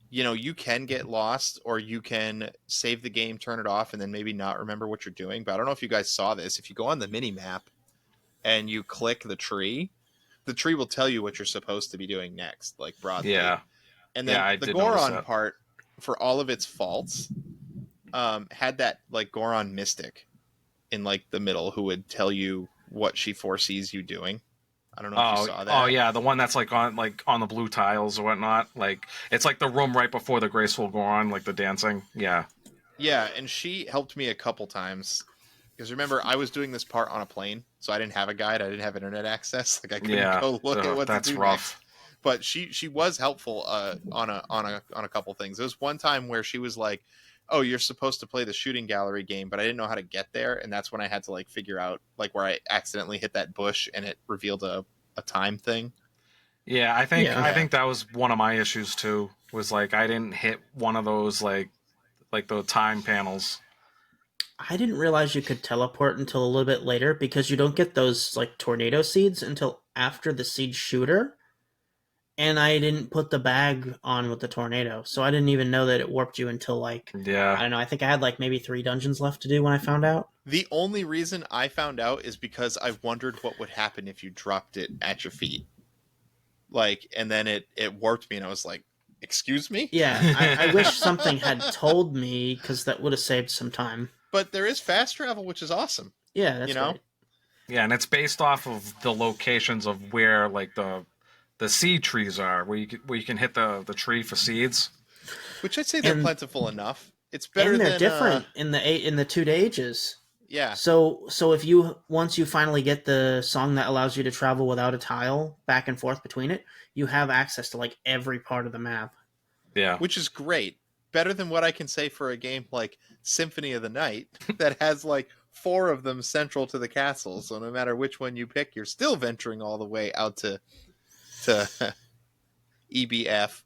you can get lost, or you can save the game, turn it off, and then maybe not remember what you're doing. But I don't know if you guys saw this. If you go on the mini map and you click the tree will tell you what you're supposed to be doing next, like broadly. Yeah, And yeah, then I the did notice Goron that. part, for all of its faults, had that like Goron mystic in like the middle who would tell you what she foresees you doing. I don't know if you saw that. Oh yeah, the one that's like on the blue tiles or whatnot. Like it's like the room right before the graceful Goron, like the dancing. Yeah. Yeah, and she helped me a couple times. Because remember, I was doing this part on a plane, so I didn't have a guide. I didn't have internet access. Like I couldn't Yeah. go look at what to That's do rough. next. But she was helpful on a couple things. There was one time where she was like, "Oh, you're supposed to play the shooting gallery game," but I didn't know how to get there, and that's when I had to like figure out like where I accidentally hit that bush and it revealed a time thing. Yeah, I Yeah. think that was one of my issues too. Was like I didn't hit one of those like the time panels. I didn't realize you could teleport until a little bit later because you don't get those like tornado seeds until after the seed shooter. And I didn't put the bag on with the tornado, so I didn't even know that it warped you until like Yeah. I don't know. I think I had like maybe 3 dungeons left to do when I found out. The only reason I found out is because I wondered what would happen if you dropped it at your feet. Like, and then it warped me, and I was like, "Excuse me." Yeah, I wish something had told me because that would have saved some time. But there is fast travel, which is awesome. Yeah, that's right. Yeah, and it's based off of the locations of where like the seed trees are, where you can hit the tree for seeds. Which I'd say they're And- plentiful enough. It's better And they're than different in the 2 ages. yeah. So if you once you finally get the song that allows you to travel without a tile back and forth between it, you have access to like every part of the map. Yeah. Which is great. Better than what I can say for a game like Symphony of the Night that has like 4 of them central to the castle. So no matter which one you pick, you're still venturing all the way out to EBF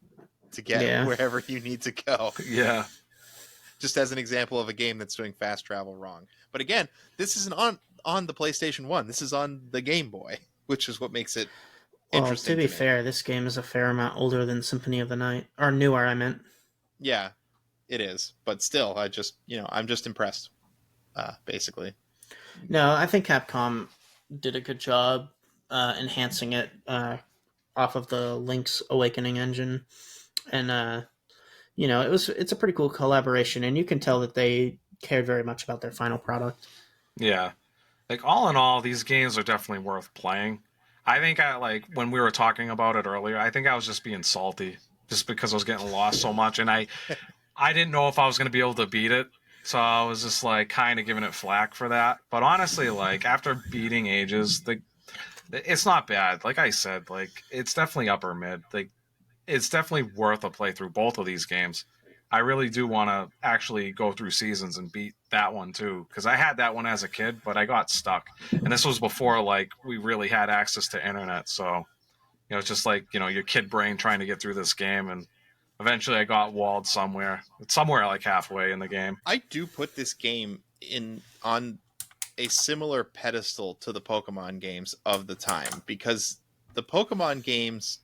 to get wherever you need to go. Yeah. Just as an example of a game that's doing fast travel wrong. But again, this isn't on the PlayStation 1. This is on the Game Boy, which is what makes it interesting. To be fair, this game is a fair amount older than Symphony of the Night. Or newer, I meant. Yeah, it is. But still, I'm just impressed, basically. No, I think Capcom did a good job enhancing it off of the Link's Awakening engine. And it's a pretty cool collaboration, and you can tell that they cared very much about their final product. Yeah. Like all in all, these games are definitely worth playing. I think when we were talking about it earlier, I think I was just being salty just because I was getting lost so much, and I didn't know if I was going to be able to beat it. So I was just like kind of giving it flack for that. But honestly, like after beating Ages, it's not bad. Like I said, like it's definitely upper mid. Like it's definitely worth a playthrough, both of these games. I really do want to actually go through seasons and beat that one too, because I had that one as a kid, but I got stuck. And this was before like we really had access to internet, so it's just like your kid brain trying to get through this game, and eventually I got walled somewhere like halfway in the game. I do put this game on a similar pedestal to the Pokemon games of the time, because the Pokemon games,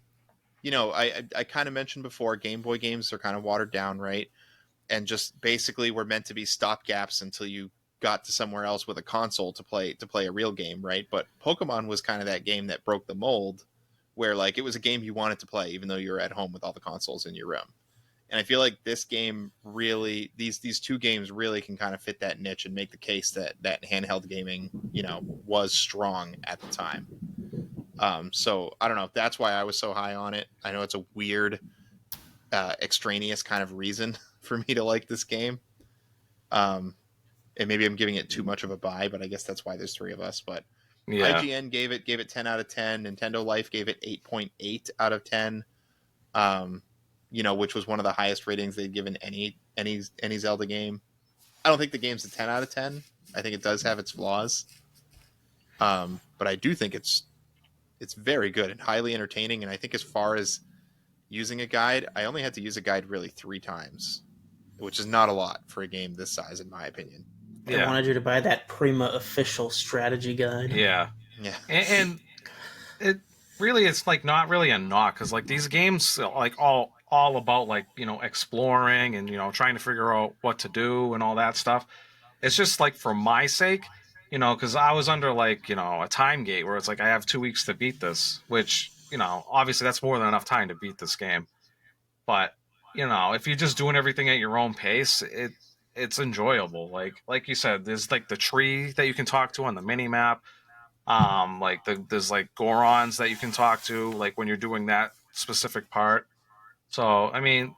I kind of mentioned before, Game Boy games are kind of watered down, right? And just basically were meant to be stopgaps until you got to somewhere else with a console to play a real game, right? But Pokemon was kind of that game that broke the mold, where like it was a game you wanted to play even though you were at home with all the consoles in your room. And I feel like this game really, these two games really can kind of fit that niche and make the case that handheld gaming, was strong at the time. So I don't know. That's why I was so high on it. I know it's a weird, extraneous kind of reason for me to like this game. And maybe I'm giving it too much of a buy, but I guess that's why there's three of us. But Yeah. IGN gave it 10 out of 10. Nintendo Life gave it 8.8 out of 10. Which was one of the highest ratings they'd given any Zelda game. I don't think the game's a 10 out of 10. I think it does have its flaws. But I do think it's very good and highly entertaining. And I think as far as using a guide, I only had to use a guide really 3 times, which is not a lot for a game this size, in my opinion. They wanted you to buy that Prima official strategy guide. Yeah. Yeah. And it really, it's like not really a knock, because like these games like all about like, exploring and, trying to figure out what to do and all that stuff. It's just like for my sake, because I was under like, a time gate where it's like I have 2 weeks to beat this, which, obviously that's more than enough time to beat this game. But, if you're just doing everything at your own pace, it's enjoyable. Like you said, there's like the tree that you can talk to on the mini map. There's like Gorons that you can talk to, like when you're doing that specific part. So, I mean,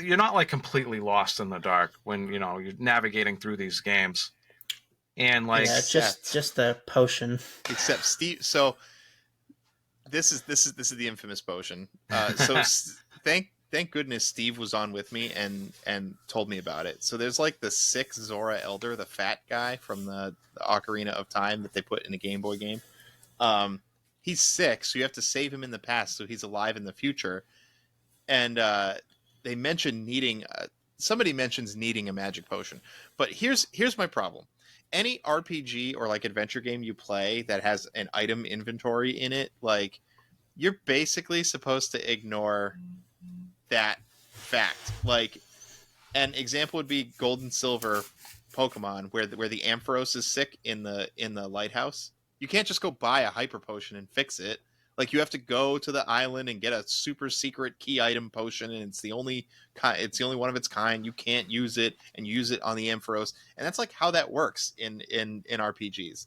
you're not like completely lost in the dark when, you're navigating through these games. And like, yeah, just the potion. Except Steve. So this is the infamous potion. Thank goodness Steve was on with me and told me about it. So there's like the 6 Zora Elder, the fat guy from the Ocarina of Time that they put in a Game Boy game. He's 6, so you have to save him in the past so he's alive in the future. And they mention somebody mentions needing a magic potion. But here's my problem. Any RPG or like adventure game you play that has an item inventory in it, like you're basically supposed to ignore that fact. Like an example would be Gold and Silver Pokemon, where the Ampharos is sick in the lighthouse. You can't just go buy a hyper potion and fix it. Like you have to go to the island and get a super secret key item potion, and it's the only one of its kind. You can't use it, and use it on the Ampharos, and that's like how that works in RPGs.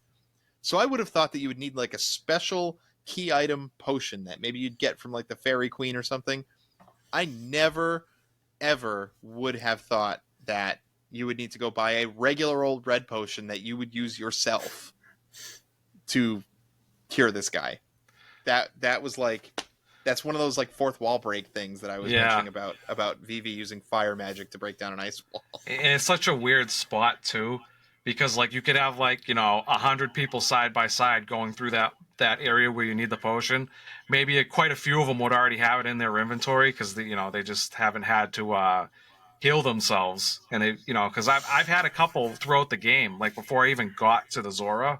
So I would have thought that you would need like a special key item potion that maybe you'd get from like the Fairy Queen or something. I never, ever would have thought that you would need to go buy a regular old red potion that you would use yourself to cure this guy. That was like, that's one of those like fourth wall break things that I was mentioning about Vivi using fire magic to break down an ice wall. And it's such a weird spot too, because like you could have like 100 people side by side going through that area where you need the potion. Maybe quite a few of them would already have it in their inventory because they just haven't had to heal themselves. And they because I've had a couple throughout the game, like before I even got to the Zora,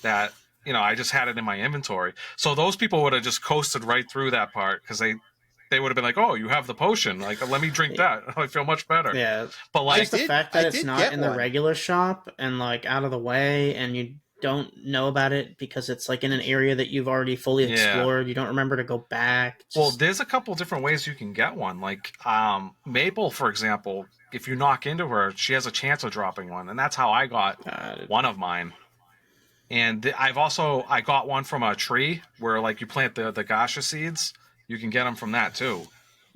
that I just had it in my inventory. So those people would have just coasted right through that part because they would have been like, oh, you have the potion. Like, let me drink that. I feel much better. Yeah. But like just the fact that it's not in the regular shop and like out of the way, and you don't know about it because it's like in an area that you've already fully explored. You don't remember to go back. Well, there's a couple different ways you can get one. Like Maple, for example, if you knock into her, she has a chance of dropping one. And that's how I got one of mine. And I got one from a tree where like you plant the gacha seeds. You can get them from that too.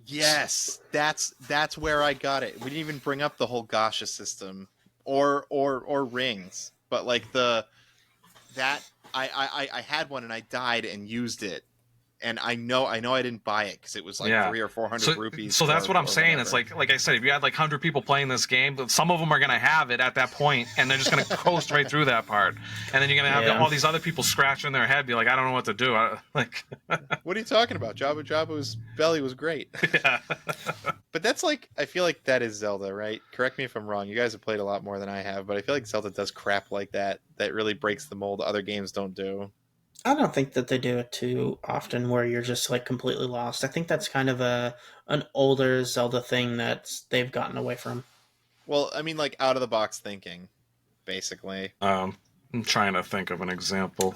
Yes, that's where I got it. We didn't even bring up the whole gacha system or rings, but like I had one and I died and used it. And I know I didn't buy it because it was like 300 or 400 rupees. So that's what I'm saying. It's like I said, if you had like 100 people playing this game, some of them are going to have it at that point, and they're just going to coast right through that part. And then you're going to have all these other people scratching their head, be like, I don't know what to do. What are you talking about? Jabu's belly was great. Yeah. But that's like, I feel like that is Zelda, right? Correct me if I'm wrong. You guys have played a lot more than I have, but I feel like Zelda does crap like that really breaks the mold other games don't do. I don't think that they do it too often where you're just like completely lost. I think that's kind of an older Zelda thing that they've gotten away from. Well, I mean, like out of the box thinking. basically. I'm trying to think of an example.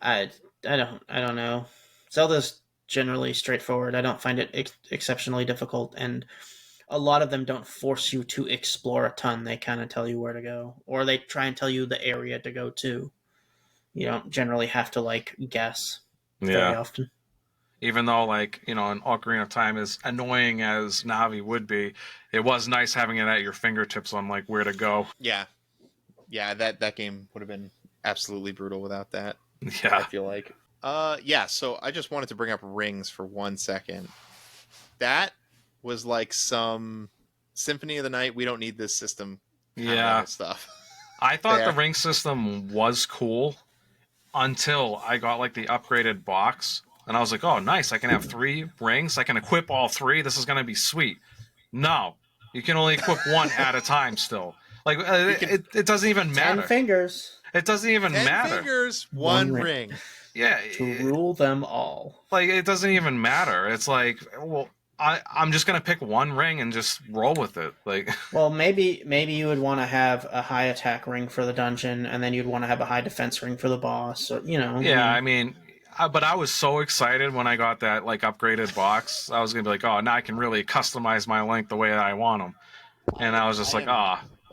I don't know. Zelda's generally straightforward. I don't find it exceptionally difficult, and a lot of them don't force you to explore a ton. They kind of tell you where to go, or they try and tell you the area to go to. You don't generally have to like guess very Yeah. often. Even though, like, an Ocarina of Time, as annoying as Navi would be, it was nice having it at your fingertips on, like, where to go. Yeah. Yeah, that game would have been absolutely brutal without that, I Yeah. feel like. Yeah, so I just wanted to bring up rings for 1 second. That was like some Symphony of the Night, we don't need this system kind Yeah. of stuff. I thought the There. ring system was cool until I got, like, the upgraded box. And I was like, oh, nice. I can have 3 rings. I can equip all 3. This is going to be sweet. No. You can only equip one at a time still. Like, it doesn't even matter. 10 fingers. It doesn't even 10 matter. fingers, one ring. Yeah. To rule them all. Like, it doesn't even matter. It's like, well, I'm just going to pick one ring and just roll with it. Like, Well, maybe you would want to have a high attack ring for the dungeon, and then you'd want to have a high defense ring for the boss. Or, yeah, but I was so excited when I got that, like, upgraded box. I was going to be like, oh, now I can really customize my Link the way I want them. And I was just like,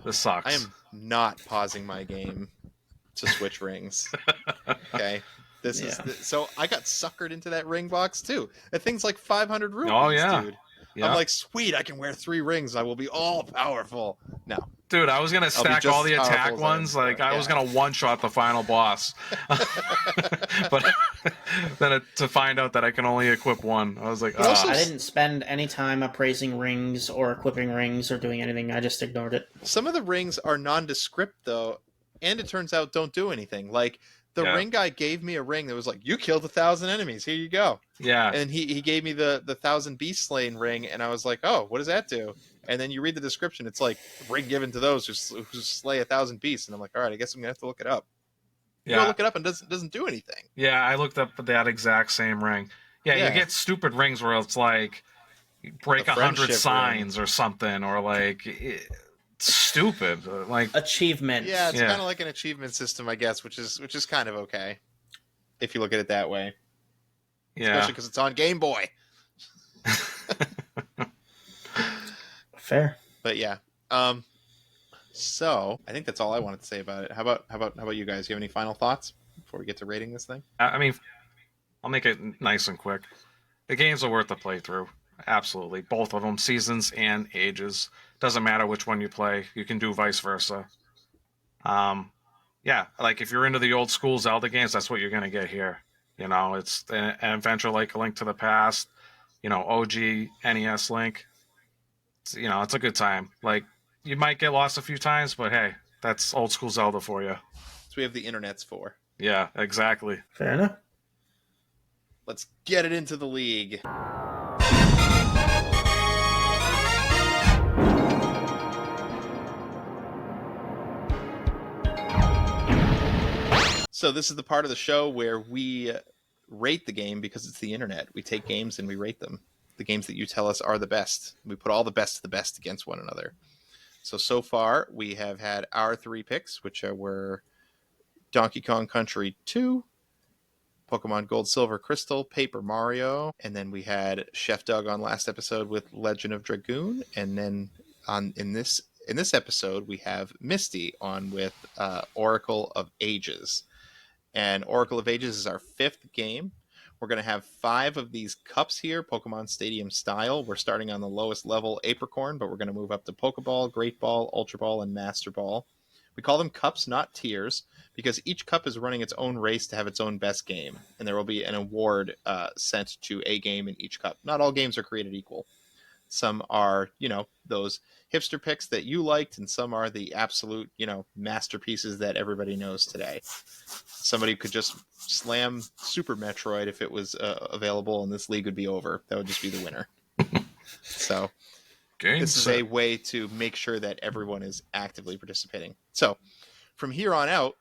this sucks. I am not pausing my game to switch rings. Okay. This is so I got suckered into that ring box too. That thing's like 500 rupees, dude. Yeah. I'm like, sweet, I can wear 3 rings. I will be all powerful. No. Dude, I was going to stack all the attack ones. Like, I was going to one-shot the final boss. But then to find out that I can only equip one, I was like, I didn't spend any time appraising rings or equipping rings or doing anything. I just ignored it. Some of the rings are nondescript, though, and it turns out don't do anything. Like, the ring guy gave me a ring that was like, you killed 1,000 enemies. Here you go. Yeah. And he gave me the 1,000 beast slain ring, and I was like, oh, what does that do? And then you read the description. It's like, ring given to those who slay 1,000 beasts. And I'm like, all right, I guess I'm going to have to look it up. You go look it up and it doesn't do anything. Yeah, I looked up that exact same ring. Yeah, you get stupid rings where it's like, break 100 signs or something, or like... stupid, like achievements. Yeah, it's kind of like an achievement system, I guess, which is kind of okay if you look at it that way. Yeah, especially because it's on Game Boy. Fair, but yeah. So I think that's all I wanted to say about it. How about you guys? Do you have any final thoughts before we get to rating this thing? I mean, I'll make it nice and quick. The games are worth the playthrough. Absolutely, both of them, seasons and ages. Doesn't matter which one you play. You can do vice versa. Yeah, like if you're into the old school Zelda games, that's what you're gonna get here. It's an adventure like A Link to the Past. OG NES Link. It's a good time. Like, you might get lost a few times, but hey, that's old school Zelda for you. That's what we have the internets for. Yeah, exactly. Fair enough. Let's get it into the league. So this is the part of the show where we rate the game because it's the internet. We take games and we rate them. The games that you tell us are the best. We put all the best of the best against one another. So far, we have had our 3 picks, which were Donkey Kong Country 2, Pokemon Gold, Silver, Crystal, Paper Mario, and then we had Chef Doug on last episode with Legend of Dragoon, and then in this episode we have Misty on with Oracle of Ages. And Oracle of Ages is our 5th game. We're going to have 5 of these cups here, Pokemon Stadium style. We're starting on the lowest level, Apricorn, but we're going to move up to Pokeball, Great Ball, Ultra Ball, and Master Ball. We call them cups, not tiers, because each cup is running its own race to have its own best game. And there will be an award sent to a game in each cup. Not all games are created equal. Some are, those hipster picks that you liked, and some are the absolute, masterpieces that everybody knows today. Somebody could just slam Super Metroid if it was available, and this league would be over. That would just be the winner. So this is a way to make sure that everyone is actively participating. So from here on out,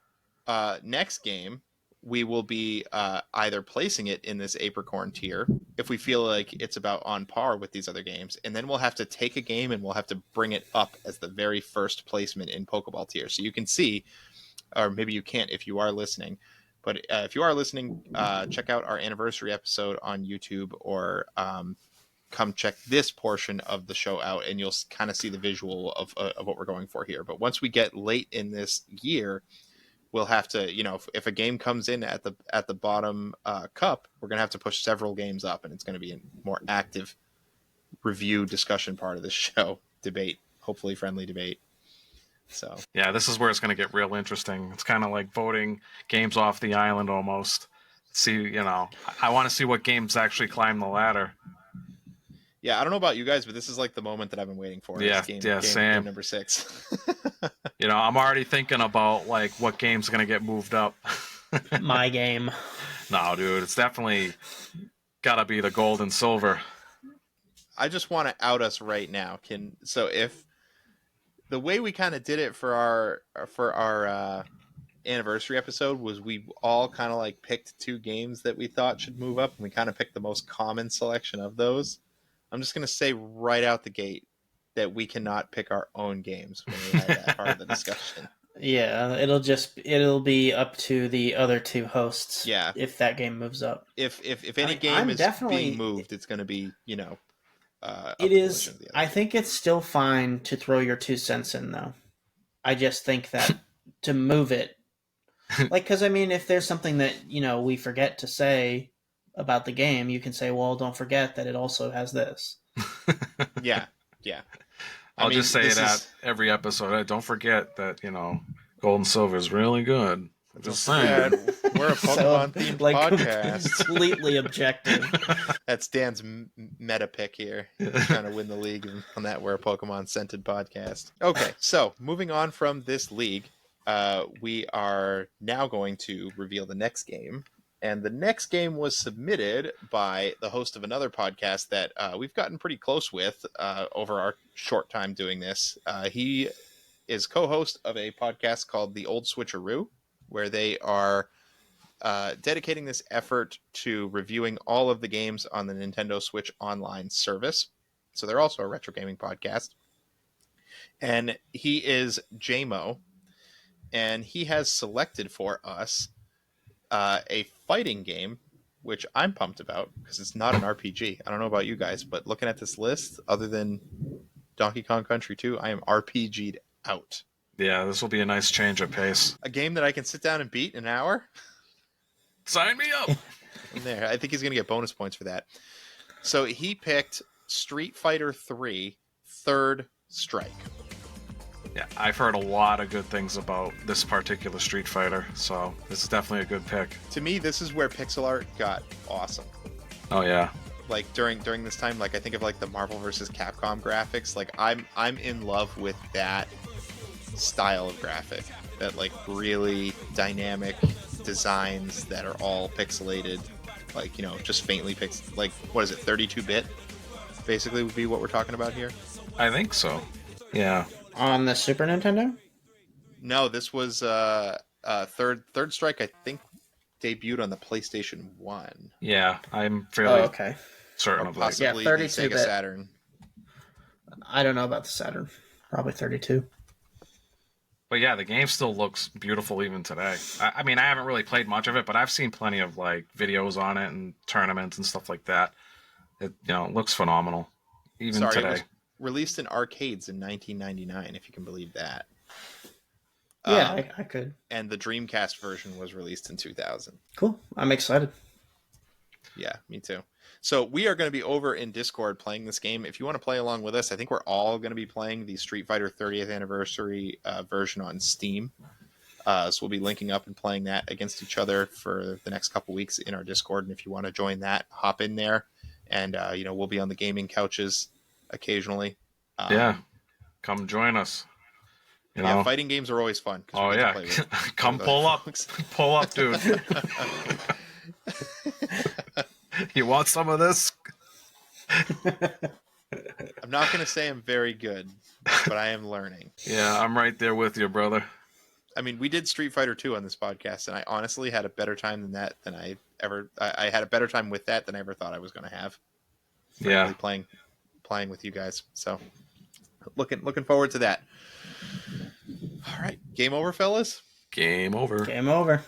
next game, we will be either placing it in this Apricorn tier if we feel like it's about on par with these other games, and then we'll have to take a game and we'll have to bring it up as the very first placement in Pokeball tier. So you can see, or maybe you can't if you are listening, but if you are listening, check out our anniversary episode on YouTube, or come check this portion of the show out, and you'll kind of see the visual of what we're going for here. But once we get late in this year, we'll have to, if a game comes in at the bottom cup, we're going to have to push several games up, and it's going to be a more active review discussion part of the show, debate, hopefully friendly debate. So yeah, this is where it's going to get real interesting. It's kind of like voting games off the island almost. See, I want to see what games actually climb the ladder. Yeah, I don't know about you guys, but this is like the moment that I've been waiting for. Yeah, game same. Game number 6. I'm already thinking about like what game's going to get moved up. My game. No, dude, it's definitely got to be the gold and silver. I just want to out us right now. So if the way we kind of did it for our anniversary episode was we all kind of like picked 2 games that we thought should move up, and we kind of picked the most common selection of those. I'm just going to say right out the gate that we cannot pick our own games when we have that part of the discussion. Yeah, it'll be up to the other 2 hosts. Yeah, if that game moves up. If any game is being moved, it's going to be it is. I think it's still fine to throw your 2 cents in, though. I just think that to move it, because if there's something that we forget to say about the game, you can say, well, don't forget that it also has this. Yeah. I'll just say that every episode. Don't forget that gold and silver is really good. Just saying. We're a Pokemon-themed podcast. Completely objective. That's Dan's meta pick here. Trying to win the league on that We're a Pokemon-scented podcast. Okay, so moving on from this league, we are now going to reveal the next game. And the next game was submitted by the host of another podcast that we've gotten pretty close with over our short time doing this. He is co-host of a podcast called The Old Switcheroo, where they are dedicating this effort to reviewing all of the games on the Nintendo Switch Online service. So they're also a retro gaming podcast. And he is JMO, and he has selected for us a fighting game, which I'm pumped about because it's not an RPG. I don't know about you guys, but looking at this list, other than Donkey Kong Country 2, I am RPG'd out. Yeah, this will be a nice change of pace. A game that I can sit down and beat in an hour? Sign me up! There, I think he's going to get bonus points for that. So he picked Street Fighter 3 Third Strike. Yeah, I've heard a lot of good things about this particular Street Fighter, so this is definitely a good pick. To me, this is where pixel art got awesome. Oh yeah. Like during this time, like I think of like the Marvel vs. Capcom graphics. Like I'm in love with that style of graphic. That like really dynamic designs that are all pixelated, like just faintly like what is it, 32-bit? Basically would be what we're talking about here. I think so. Yeah. On the Super Nintendo? No, this was Third Strike, I think debuted on the PlayStation 1. Yeah, I'm fairly okay. certain or of that. possibly Yeah, the 32-bit. Sega Saturn. I don't know about the Saturn. Probably 32. But yeah, the game still looks beautiful even today. I mean, I haven't really played much of it, but I've seen plenty of like videos on it and tournaments and stuff like that. It looks phenomenal even today. It was released in arcades in 1999, if you can believe that. Yeah, I could. And the Dreamcast version was released in 2000. Cool. I'm excited. Yeah, me too. So we are going to be over in Discord playing this game. If you want to play along with us, I think we're all going to be playing the Street Fighter 30th Anniversary version on Steam. So we'll be linking up and playing that against each other for the next couple weeks in our Discord. And if you want to join that, hop in there. And, we'll be on the gaming couches occasionally. Yeah, come join us. Yeah, fighting games are always fun. Oh, yeah. Come pull up. Pull up, dude. You want some of this? I'm not going to say I'm very good, but I am learning. Yeah, I'm right there with you, brother. I mean, we did Street Fighter 2 on this podcast, and I honestly had a better time I had a better time with that than I ever thought I was going to have. Yeah. Frankly, playing with you guys. So looking forward to that. All right, game over, fellas. Game over. Game over.